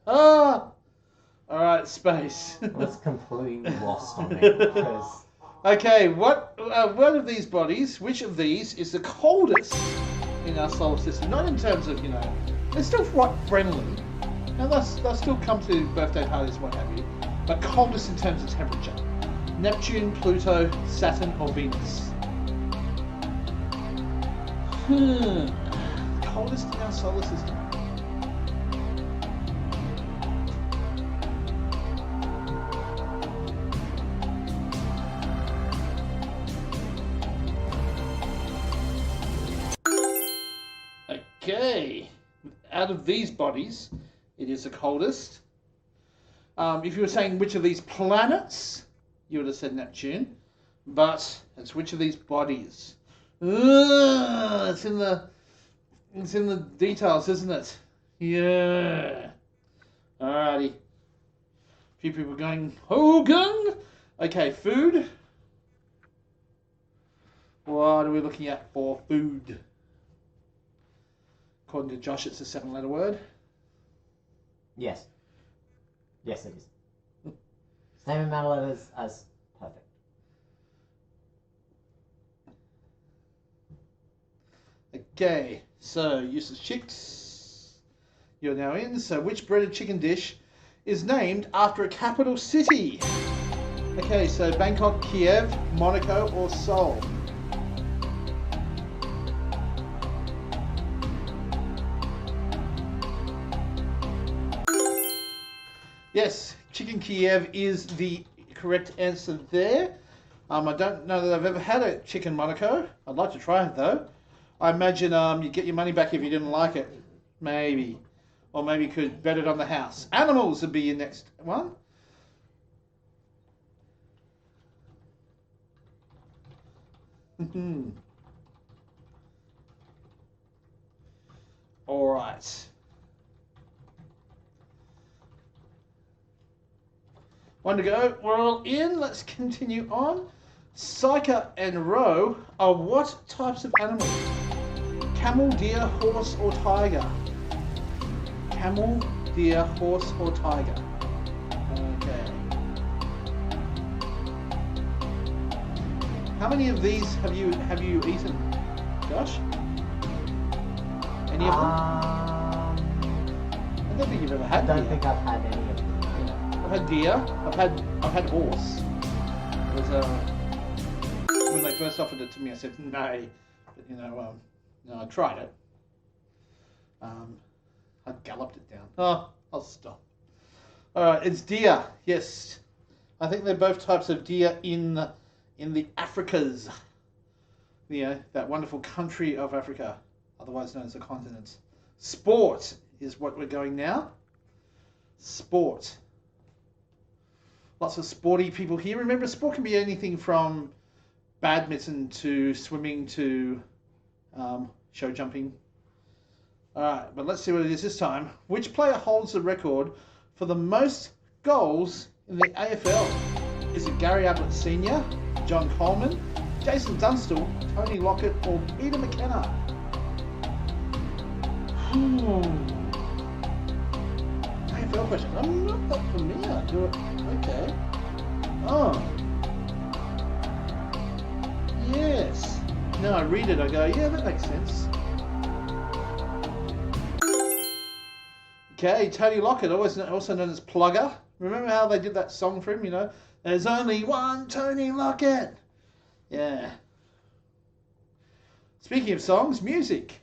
Ah! Alright, space. I was completely lost on it because Okay, what of these bodies, which of these is the coldest in our solar system? Not in terms of, they're still quite friendly. Now, they'll still come to birthday parties, what have you, but coldest in terms of temperature. Neptune, Pluto, Saturn, or Venus? Coldest in our solar system. Okay, out of these bodies, it is the coldest. If you were saying which of these planets, you would have said Neptune, but it's which of these bodies. It's in the details, isn't it? Yeah. Alrighty. A few people going Hogan. Okay, food. What are we looking at for food? According to Josh, it's a 7-letter word. yes. Yes, it is. Same amount of letters as perfect. Okay, so useless chicks. You're now in. So which breaded chicken dish is named after a capital city? Okay, so Bangkok, Kiev, Monaco, or Seoul? Yes, Chicken Kiev is the correct answer there. I don't know that I've ever had a chicken Monaco. I'd like to try it though. I imagine you get your money back if you didn't like it. Maybe. Or maybe you could bet it on the house. Animals would be your next one. All right. One to go. We're all in. Let's continue on. Psycha and Roe are what types of animals? Camel, deer, horse, or tiger? Camel, deer, horse, or tiger? Okay. How many of these have you eaten, Josh? Any of them? I don't think you've ever had. I don't deer. think I've had any of them. I've had deer. I've had horse. It was when they first offered it to me, I said no, but no, I tried it. I galloped it down. Oh, I'll stop. All right, it's deer. Yes, I think they're both types of deer in the Africas. That wonderful country of Africa, otherwise known as the continent. Sport is what we're going now. Sport. Lots of sporty people here. Remember, sport can be anything from badminton to swimming to show jumping. All right, but let's see what it is this time. Which player holds the record for the most goals in the AFL? Is it Gary Ablett Sr., John Coleman, Jason Dunstall, Tony Lockett, or Peter McKenna? AFL question. I'm not that familiar. Okay. Oh. Yes. Now I read it, I go, yeah, that makes sense. Okay, Tony Lockett, also known as Plugger. Remember how they did that song for him, There's only one Tony Lockett. Yeah. Speaking of songs, music.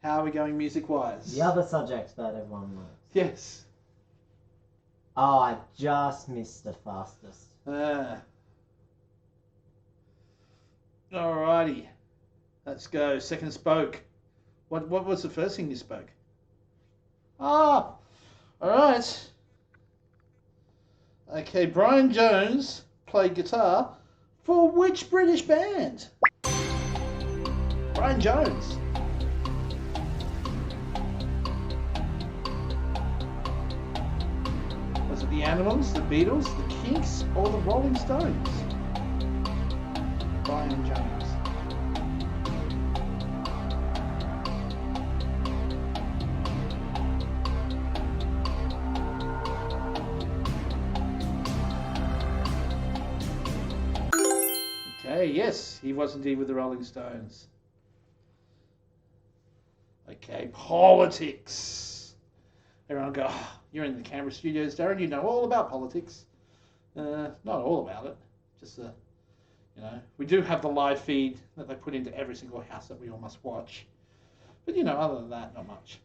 How are we going music-wise? The other subjects that everyone knows. Yes. Oh, I just missed the fastest. Alrighty. Let's go. Second spoke. What was the first thing you spoke? Ah! Alright. Okay, Brian Jones played guitar for which British band? Brian Jones. Was it the Animals, the Beatles, the Kinks, or the Rolling Stones? Brian Jones. Okay, yes, he was indeed with the Rolling Stones. Okay, politics. Everyone go, oh, you're in the Canberra studios, Darren, you know all about politics. Not all about it, just we do have the live feed that they put into every single house that we all must watch. But, other than that, not much.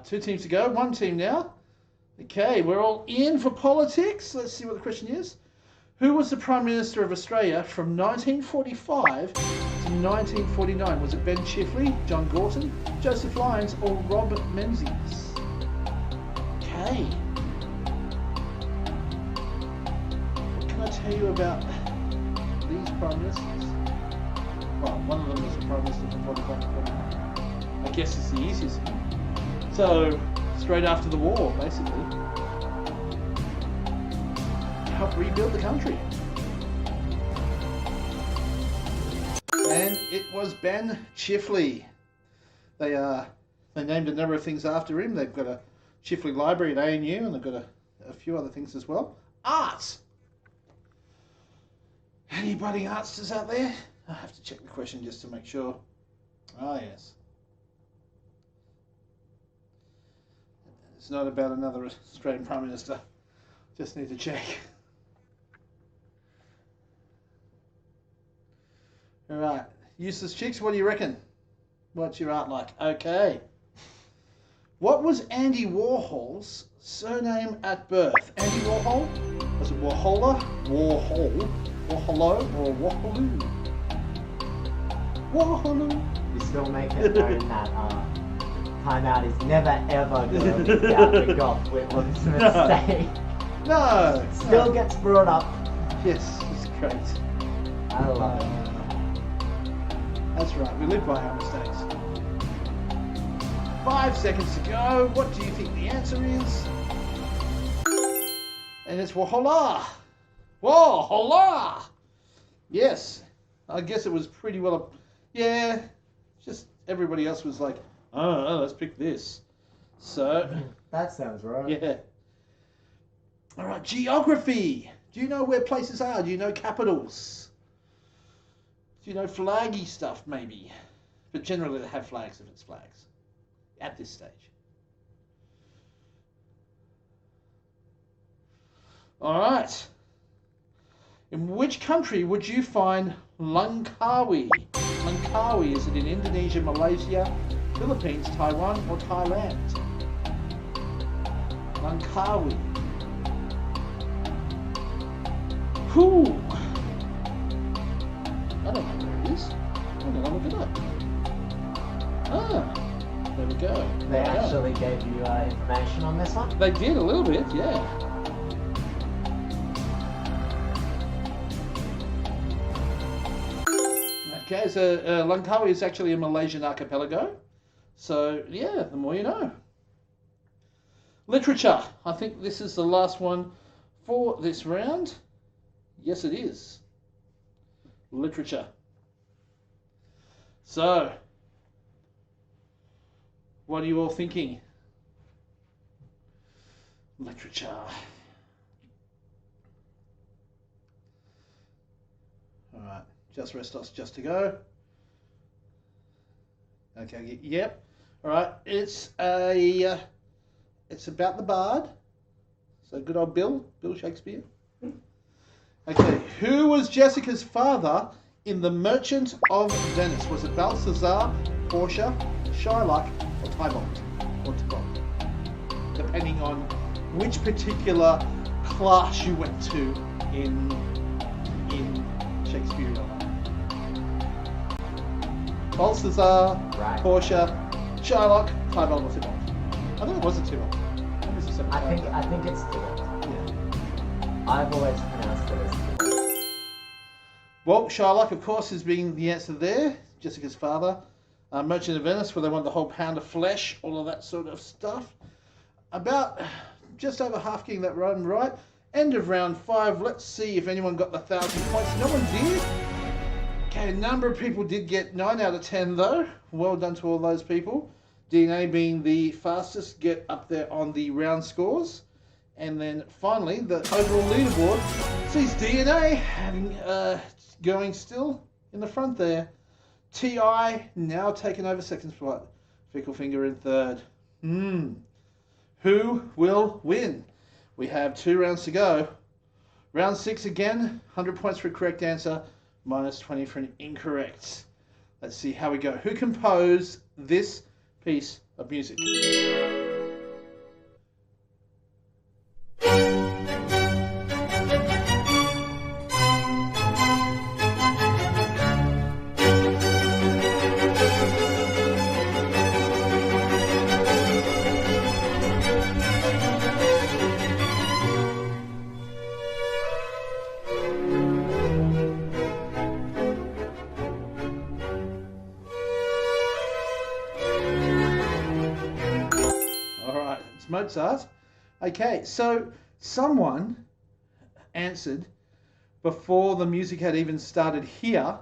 Two teams to go, one team now. Okay, we're all in for politics. Let's see what the question is. Who was the Prime Minister of Australia from 1945 to 1949? Was it Ben Chifley, John Gorton, Joseph Lyons, or Rob Menzies? Okay. What can I tell you about these Prime Ministers? Well, one of them was the Prime Minister from 45 to 49. I guess it's the easiest thing. So, straight after the war, basically. Help rebuild the country. And it was Ben Chifley. They named a number of things after him. They've got a Chifley Library at ANU, and they've got a few other things as well. Arts. Any budding artsters out there? I have to check the question just to make sure. Ah, yes. It's not about another Australian Prime Minister. Just need to check. All right. Useless chicks, what do you reckon? What's your art like? Okay. What was Andy Warhol's surname at birth? Andy Warhol? Was it Warhola? Warhol? Warholo? Or Warholoo? Warholoo? You still make it known that timeout is never ever going to be out the golf with what's a mistake. No! Still gets brought up. Yes, it's great. I love it. That's right, we live by our mistakes. 5 seconds to go. What do you think the answer is? And it's Wahola. Wahola! Yes, I guess it was pretty well. Yeah, just everybody else was like, oh, let's pick this. So, That sounds right. yeah. All right, geography. Do you know where places are? Do you know capitals? Do you know flaggy stuff, maybe? But generally they have flags if it's flags. At this stage. All right. In which country would you find Langkawi? Langkawi, is it in Indonesia, Malaysia, Philippines, Taiwan, or Thailand? Langkawi. Whew. I don't know where it is. I'm going to look it up. Ah, there we go. They actually gave you information on this one? They did a little bit, yeah. Okay, so Langkawi is actually a Malaysian archipelago. So, yeah, the more you know. Literature. I think this is the last one for this round. Yes, it is. Literature. So, what are you all thinking? Literature. All right, just Restos, just to go. Okay, yep. All right, it's about the bard. So good old Bill Shakespeare. Okay, who was Jessica's father in The Merchant of Venice? Was it Balthazar, Portia, Shylock, or Tybalt? Or Tybalt? Depending on which particular class you went to in Shakespearean. Balthazar, Right. Portia, Shylock, Tybalt, or Tybalt? I think it was a Tybalt. I think it's Tybalt. Yeah. I've always pronounced it as Tybalt. Well, Shylock, of course, is being the answer there. Jessica's father. Merchant of Venice, where they want the whole pound of flesh, all of that sort of stuff. About just over half getting that run right. End of round 5. Let's see if anyone got the 1,000 points. No one did. Okay, a number of people did get 9 out of 10, though. Well done to all those people. DNA being the fastest, get up there on the round scores. And then finally, the overall leaderboard sees DNA having going still in the front there. TI now taking over second spot. Ficklefinger in third. Who will win? We have 2 rounds to go. Round 6 again, 100 points for a correct answer, minus 20 for an incorrect. Let's see how we go. Who composed this piece of music? Mozart. Okay, so someone answered before the music had even started here,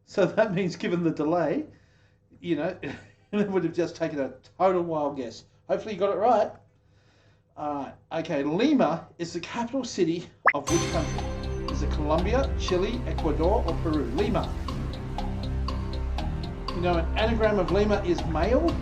so that means given the delay, you know, it would have just taken a total wild guess. Hopefully you got it right. Okay, Lima is the capital city of which country? Is it Colombia, Chile, Ecuador, or Peru? Lima. You know, an anagram of Lima is male.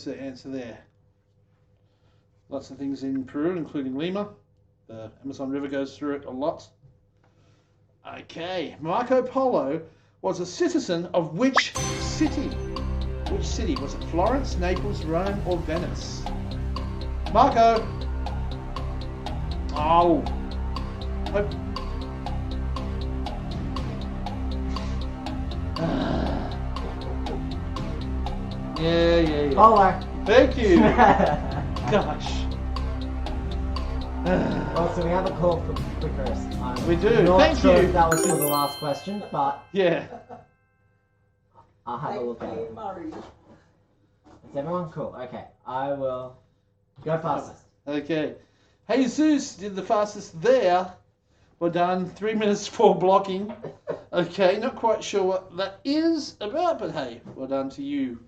is the answer there. Lots of things in Peru, including Lima. The Amazon River goes through it a lot. Okay, Marco Polo was a citizen of which city? Which city? Was it Florence, Naples, Rome, or Venice? Marco! Oh! Yeah. Polo. Thank you! Gosh. Also, we have a call for QuizXpress. We do. Not Thank sure you. if that was for the last question, but Yeah. I'll have a look at it. Is everyone cool? Okay, I will go fastest. Okay. Jesus did the fastest there. Well done. 3 minutes for blocking. Okay, not quite sure what that is about, but hey, well done to you.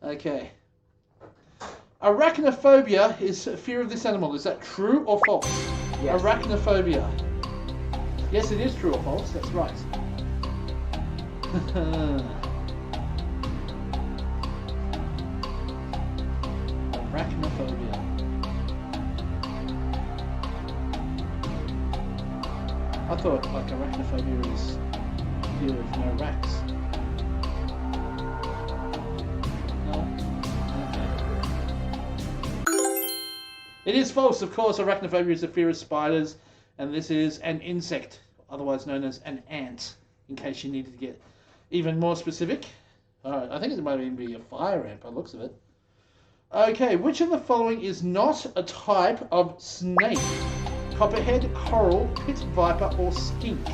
Okay. Arachnophobia is fear of this animal. Is that true or false? Yes. Arachnophobia. Yes, it is true or false. That's right. Arachnophobia. I thought like arachnophobia is fear of no rats. It is false, of course. Arachnophobia is a fear of spiders, and this is an insect, otherwise known as an ant, in case you needed to get even more specific. Alright, I think it might even be a fire ant by the looks of it. Okay, which of the following is not a type of snake? Copperhead, coral, pit viper, or skink?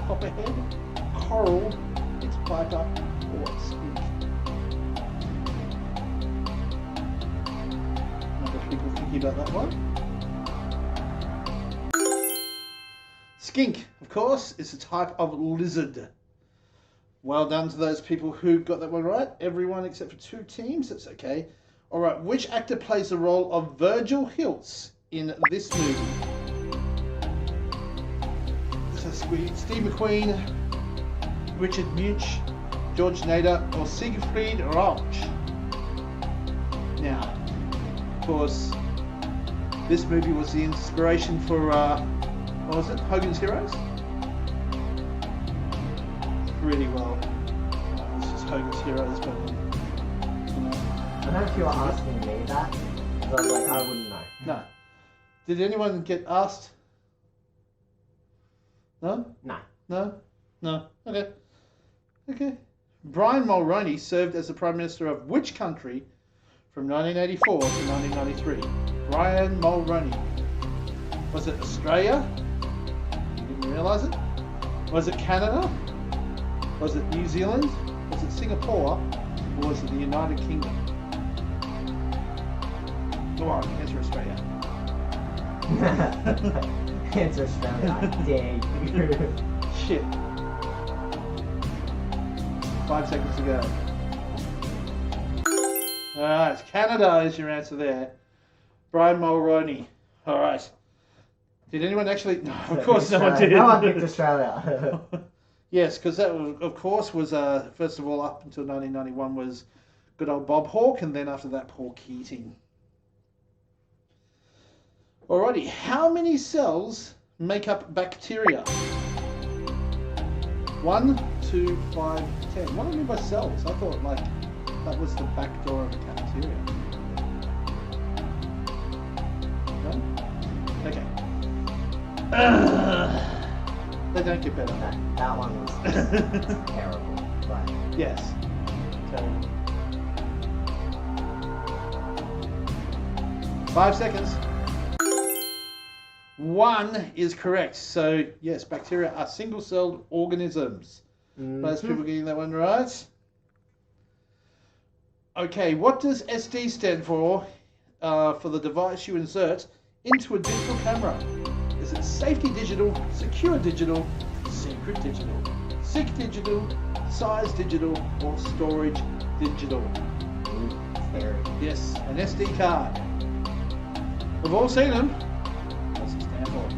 Copperhead, coral, pit viper, or skink? People thinking about that one. Skink, of course, is a type of lizard. Well done to those people who got that one right. Everyone except for 2 teams. That's okay. All right. Which actor plays the role of Virgil Hilts in this movie? So Steve McQueen, Richard Munch, George Nader, or Siegfried Rauch? Now, of course, this movie was the inspiration for, what was it, Hogan's Heroes? Pretty well. It's just Hogan's Heroes, but, you know. I don't know if you were asking me that, because I was like, I wouldn't know. No. Did anyone get asked? No? No. No? No. Okay. Okay. Brian Mulroney served as the Prime Minister of which country from 1984 to 1993? Brian Mulroney. Was it Australia? You didn't realise it? Was it Canada? Was it New Zealand? Was it Singapore? Or was it the United Kingdom? Go on, answer Australia. Answer Australia, I dare you. Shit. 5 seconds to go. Alright, Canada is your answer there. Brian Mulroney. Alright. Did anyone actually... No, of course no one did. No one picked Australia. Yes, because that, of course, was, first of all, up until 1991 was good old Bob Hawke, and then after that, Paul Keating. Alrighty, how many cells make up bacteria? 1, 2, 5, 10. What do I mean by cells? I thought, like, that was the back door of a cafeteria. No? Okay. They don't get better. That one was terrible. But Yes. Terrible. 5 seconds. 1 is correct. So, yes, bacteria are single-celled organisms. Most people getting that one right. Okay, what does SD stand for the device you insert into a digital camera? Is it safety digital, secure digital, secret digital, SICK digital, size digital, or storage digital? scary. Yes, an SD card. We've all seen them. What's it stand for?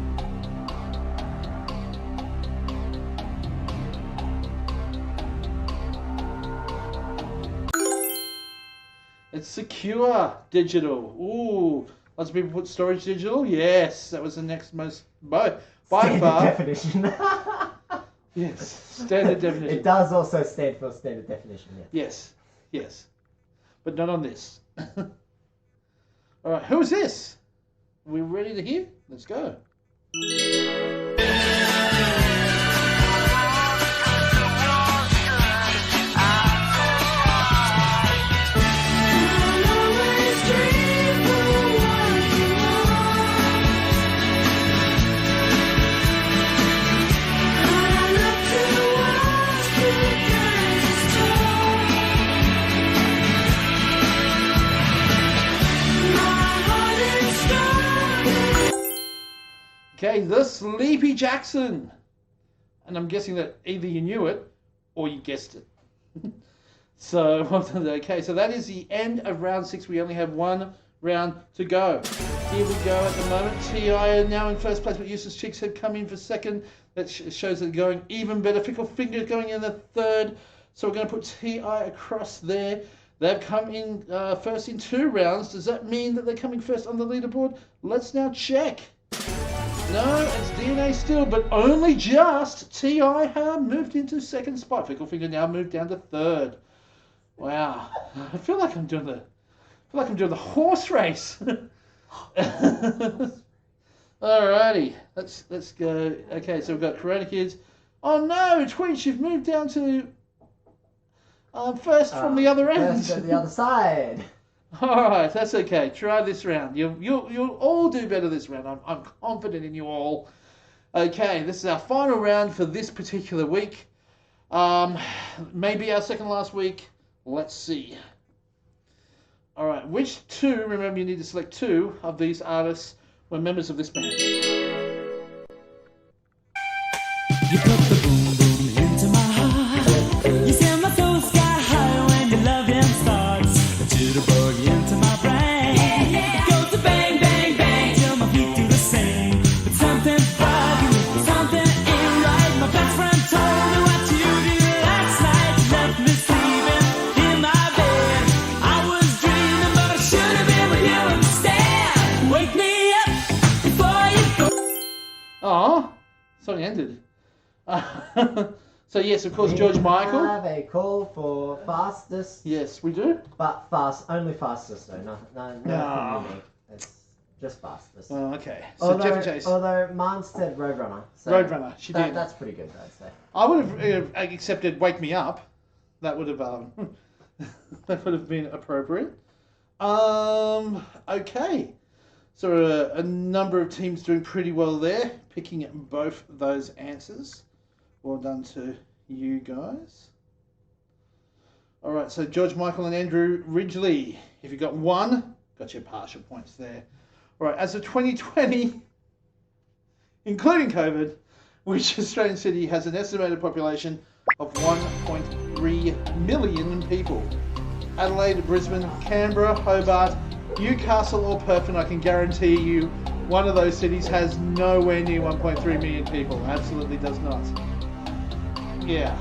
It's secure digital. Ooh, lots of people put storage digital. Yes, that was the next most by Standard far. definition. Yes, standard definition. It does also stand for standard definition, yes. Yes, but not on this. All right, who is this? Are we ready to hear? Let's go. Okay, the Sleepy Jackson. And I'm guessing that either you knew it or you guessed it. So, okay, so that is the end of round 6. We only have one round to go. Here we go at the moment. T.I. are now in first place, but Useless Chicks have come in for second. That shows that they're going even better. Fickle Finger going in the third. So we're going to put T.I. across there. They've come in first in 2 rounds. Does that mean that they're coming first on the leaderboard? Let's now check. No, it's DNA still, but only just. T.I. have moved into second spot. Fickle Finger now moved down to third. Wow, I feel like I'm doing the horse race. Alrighty, let's go. Okay, so we've got Corona Kids. Oh no, Twitch, you've moved down to first from the other end. First at the other side. Alright, that's okay. Try this round. You'll all do better this round. I'm confident in you all. Okay, this is our final round for this particular week. Maybe our second last week. Let's see. Alright, which 2, remember you need to select 2 of these artists were members of this band. You put the boom boom into my heart. You send my soul sky high when your loving starts. Jitterbug into my brain. Go to bang bang bang till my feet do the same. But something's bugging, something ain't right. My best friend told me what you did last night. You left me sleeping in my bed. I was dreaming, but I should have been with you instead. Wake me up before you go. Oh, song ended. So yes, of course, George Michael. We have a call for fastest. Yes, we do. But only fastest though. No unique. It's just fastest. Oh, okay. So Jeff and Chase. Although Marn said Roadrunner. So Roadrunner, she did. That's pretty good, I'd say. I would have accepted "Wake Me Up." That would have that would have been appropriate. Okay. So a number of teams doing pretty well there, picking both those answers. Well done to you guys. All right, so George Michael and Andrew Ridgely. If you got 1, got your partial points there. All right, as of 2020, including COVID, which Australian city has an estimated population of 1.3 million people. Adelaide, Brisbane, Canberra, Hobart, Newcastle or Perth, and I can guarantee you one of those cities has nowhere near 1.3 million people. Absolutely does not. Yeah.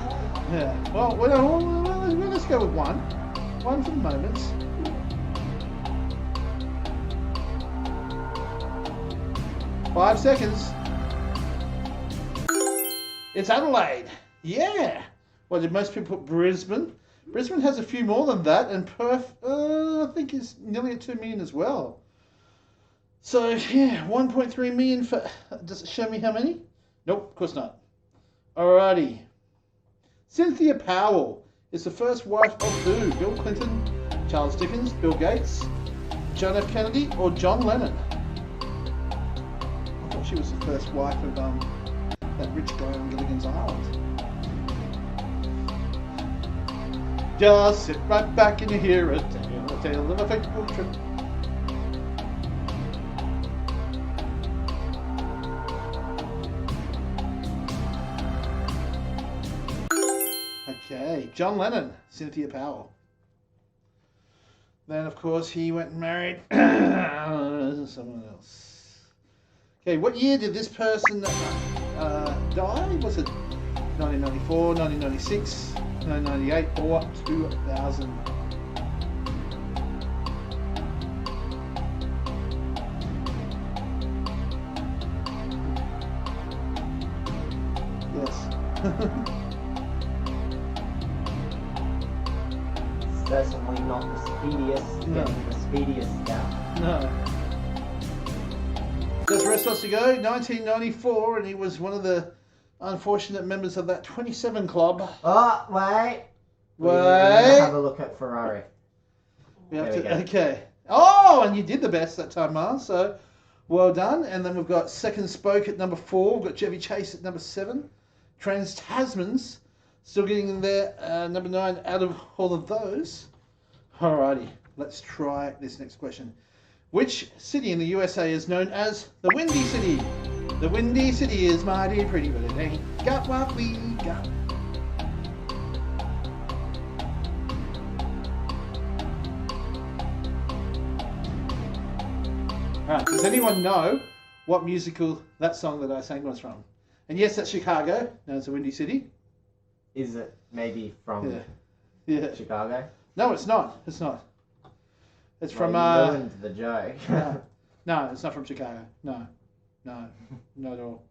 Well, let's go with 1. 1 for the moment. Five seconds. It's Adelaide. Yeah. Well, did most people put Brisbane? Brisbane has a few more than that, and Perth, I think, is nearly at 2 million as well. So, yeah, 1.3 million for... Does it show me how many? Nope, of course not. Alrighty. Cynthia Powell is the first wife of who? Bill Clinton, Charles Dickens, Bill Gates, John F. Kennedy, or John Lennon? I thought she was the first wife of that rich guy on Gilligan's Island. Just sit right back and you hear a tale of a fateful trip. Okay, John Lennon, Cynthia Powell. Then, of course, he went and married someone else. Okay, what year did this person die? Was it 1994, 1996, 1998, or 2000? Certainly not the speediest, No. getting the speediest down. No. Just the rest of us to go. 1994, and he was one of the unfortunate members of that 27 club. Oh, wait. We're gonna Wait. have a look at Ferrari. We have There we to. go. Okay. Oh, and you did the best that time, Mars. So, well done. And then we've got Second Spoke at number 4. We've got Chevy Chase at number 7. Trans Tasman's still getting in there, number 9 out of all of those. Alrighty, let's try this next question. Which city in the USA is known as the Windy City? The Windy City is mighty pretty, but it ain't got what we got. Alright, does anyone know what musical that song that I sang was from? And yes, that's Chicago. No, it's the Windy City. Is it maybe from Yeah. Yeah. Chicago? No, it's not. It's not. It's from. Well, you ruined the joke. No, it's not from Chicago. No, not at all.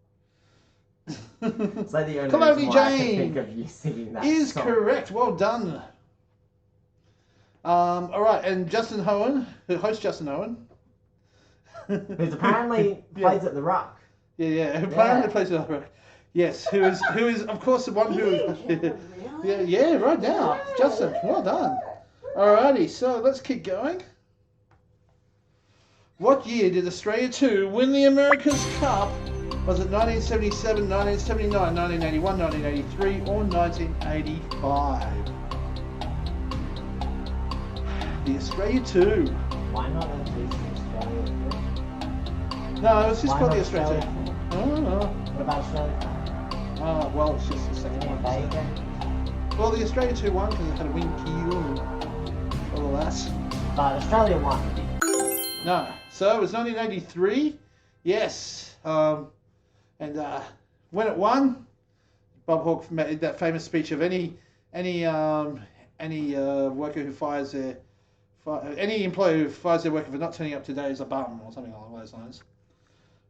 It's like the only Calamity reason why I Jane can think of you singing that Is song. correct. Well done. All right, and Justin Owen, who hosts Justin Owen. Who's apparently Yeah. plays at the Rock. Yeah, who apparently Yeah. plays with Rock. Yes, who is of course the one who. yeah, right now, Justin. Well done. Alrighty, so let's keep going. What year did Australia 2 win the America's Cup? Was it 1977, 1979, 1981, 1983, or 1985? The Australia 2. Why not at least Australia? No, it's just Why called not the Australia 2. Oh, What about Australia? well, it's just the second one. There you so. go. Well, the Australia 2 won because it had a wing keel and all that. But Australia won. No. So it was 1983. Yes. And when it won, Bob Hawke made that famous speech of any worker who fires their any employee who fires their worker for not turning up today is a bum or something along those lines.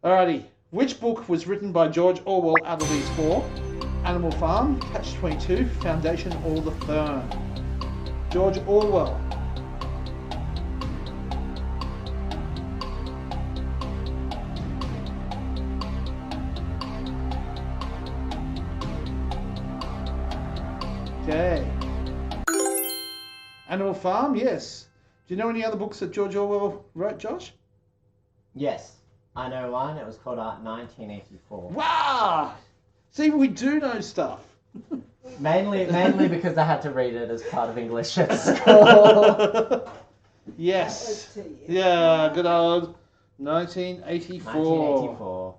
Alrighty. Which book was written by George Orwell out of these 4? Animal Farm, Catch-22, Foundation, or The Firm? George Orwell. Okay. Animal Farm, yes. Do you know any other books that George Orwell wrote, Josh? Yes, I know one. It was called 1984. Wow! See, we do know stuff. Mainly because I had to read it as part of English at school. Yes. Yeah, good old 1984. 1984.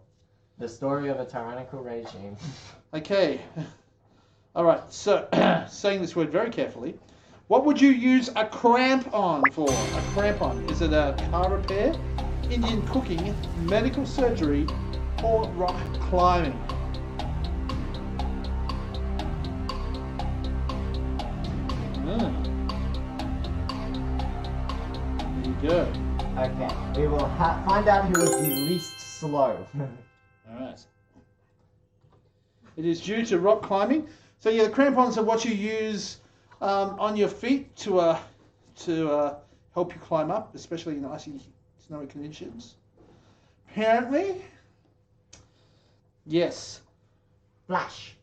The story of a tyrannical regime. Okay. All right. So, saying this word very carefully, what would you use a cramp on for? A cramp on. Is it a car repair, Indian cooking, medical surgery, or rock climbing? There you go. Okay, we will find out who was the least slow. All right. It is due to rock climbing. So yeah, the crampons are what you use on your feet to help you climb up, especially in icy, snowy conditions. Apparently, yes. Flash.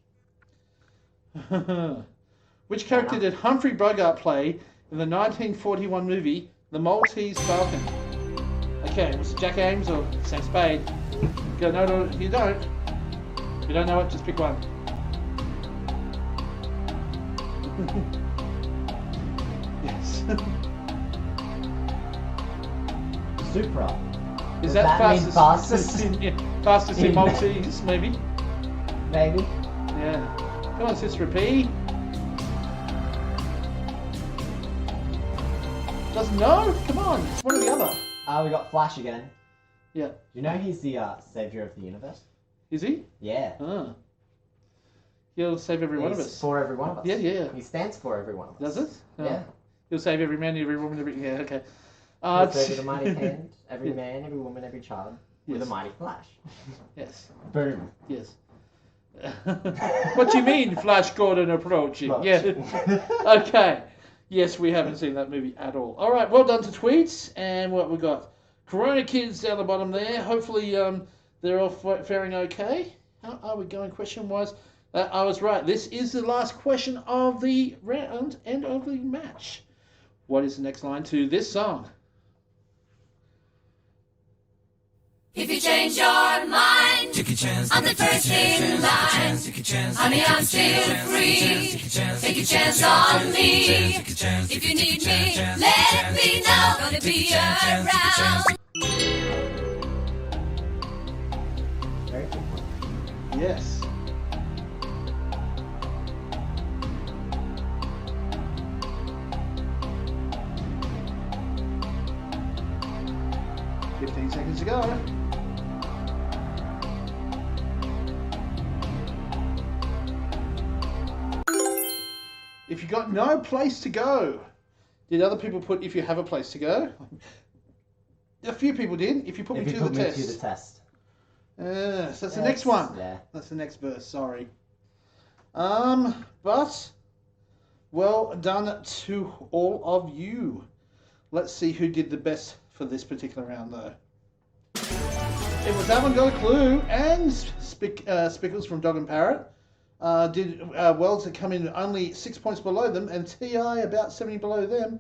Which character did Humphrey Bogart play in the 1941 movie The Maltese Falcon? Okay, was it Jack Ames or Sam Spade? Go, no, if you don't. If you don't know it, just pick one. Yes. Supra. Is Does that that mean fastest? Yeah, fastest in Maltese, maybe? Maybe. Yeah. Come on, Sister P. Doesn't know? Come on, it's one or the other. We got Flash again. Yeah. Do you know he's the savior of the universe? Is he? Yeah. Ah. He'll save every one of He's us. for every one of us. Yeah. He stands for every one of us. Does it? Oh. Yeah. He'll save every man, every woman, every... Yeah, okay. He'll save with a mighty hand, every Yeah. man, every woman, every child, with Yes. a mighty flash. Yes. Boom. Yes. What do you mean, Flash Gordon approaching? Flash. Yeah. Okay. Yes, we haven't seen that movie at all. All right, well done to tweets. And what we got? Corona Kids down the bottom there. Hopefully they're all faring okay. How are we going question-wise? I was right. This is the last question of the round and of the match. What is the next line to this song? If you change your mind, I'm the first in line. Honey, I'm still free. Take a chance on me. If you need me, let me know. Gonna be around. Very good one. Yes. Seconds to go. If you got no place to go, did other people put if you have a place to go? A few people did. If you put me to the test. So that's the next one. Yeah. That's the next verse. Sorry. But well done to all of you. Let's see who did the best for this particular round, though. It was Haven't Got a Clue and Spickles from Dog and Parrot did well to come in only 6 points below them, and TI about 70 below them.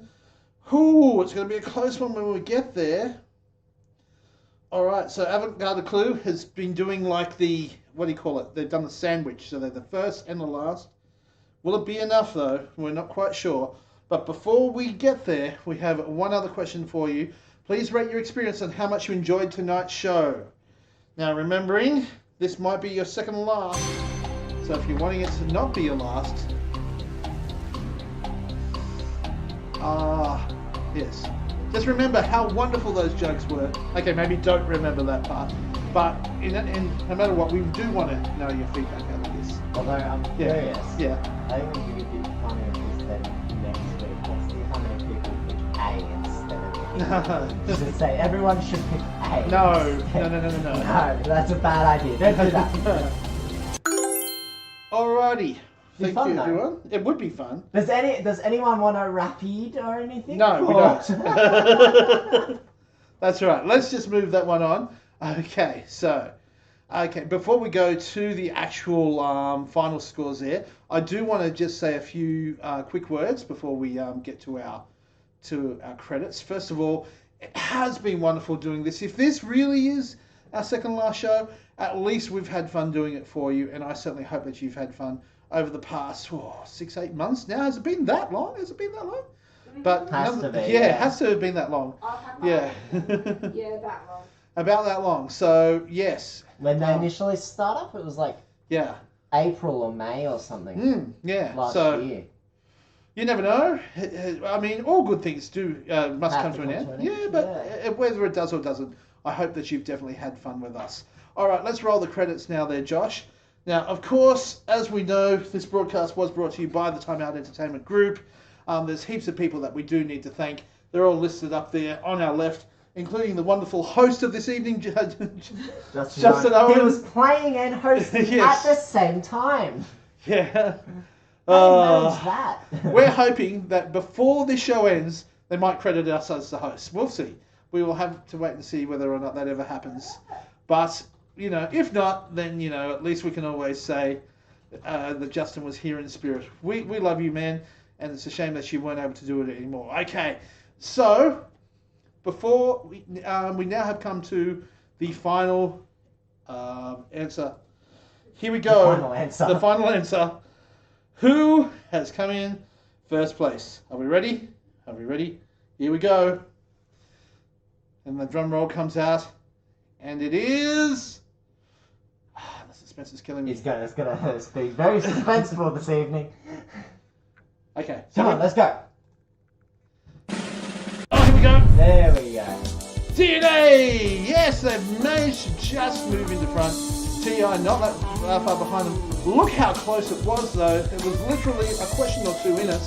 Ooh, it's going to be a close one when we get there. All right, so Haven't Got a Clue has been doing like the, what do you call it? They've done the sandwich, so they're the first and the last. Will it be enough, though? We're not quite sure. But before we get there, we have one other question for you. Please rate your experience on how much you enjoyed tonight's show. Now, remembering, this might be your second last. So if you're wanting it to not be your last, yes. Just remember how wonderful those jokes were. Okay, maybe don't remember that part. But no matter what, we do want to know your feedback out of this. Although I'm curious. Yeah. I think it would be funnier if then next week we'll see how many people pick A instead of B. Just say everyone should pick A. No. No, that's a bad idea. Don't do that. Alrighty. Thank fun, you, though. everyone. It would be fun. Does anyone want a rapid or anything? No, we don't. That's right. Let's just move that one on. Okay, so, before we go to the actual final scores there, I do want to just say a few quick words before we get to our credits. First of all, it has been wonderful doing this. If this really is our second last show, at least we've had fun doing it for you, and I certainly hope that you've had fun over the past 6-8 months now. Has it been that long? But Has to be, it has to have been that long. Yeah. Yeah, that long. About that long. So yes. When they initially start up, it was like Yeah. April or May or something. Yeah. Last year. You never know. I mean, all good things must come to an end. Yeah, but whether it does or doesn't, I hope that you've definitely had fun with us. All right, let's roll the credits now there, Josh. Now, of course, as we know, this broadcast was brought to you by the Time Out Entertainment Group. There's heaps of people that we do need to thank. They're all listed up there on our left, including the wonderful host of this evening, Justin Owen. He was playing and hosting Yes. at the same time. Yeah. How managed that? We're hoping that before this show ends, they might credit us as the host. We'll see. We will have to wait and see whether or not that ever happens. But, if not, then, at least we can always say that Justin was here in spirit. We love you, man, and it's a shame that you weren't able to do it anymore. Okay, so before we now have come to the final answer. Here we go. The final answer. Who has come in first place? Are we ready? Here we go. And the drum roll comes out, and it is. The suspense is killing me. It's gonna be very suspenseful this evening. Okay. Come on, let's go. Oh, here we go. There we go. DNA! Yes, they've managed to just move into front. TI not that far behind them. Look how close it was, though. It was literally a question or two in it.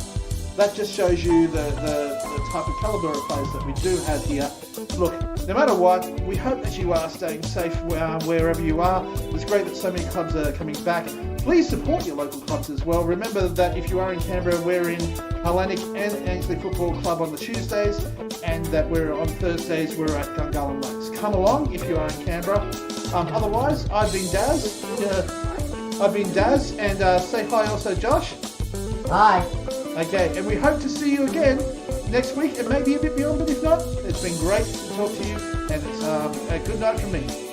That just shows you the type type of calibre of players that we do have here. Look, no matter what, we hope that you are staying safe wherever you are. It's great that so many clubs are coming back. Please support your local clubs as well. Remember that if you are in Canberra, we're in Hellenic and Angley Football Club on the Tuesdays, and that we're on Thursdays, we're at Gungahlin Lakes. Come along if you are in Canberra. Otherwise, I've been Daz. And say hi also, Josh. Bye. Okay, and we hope to see you again next week, and maybe a bit beyond, but if not, it's been great to talk to you, and it's a good night from me.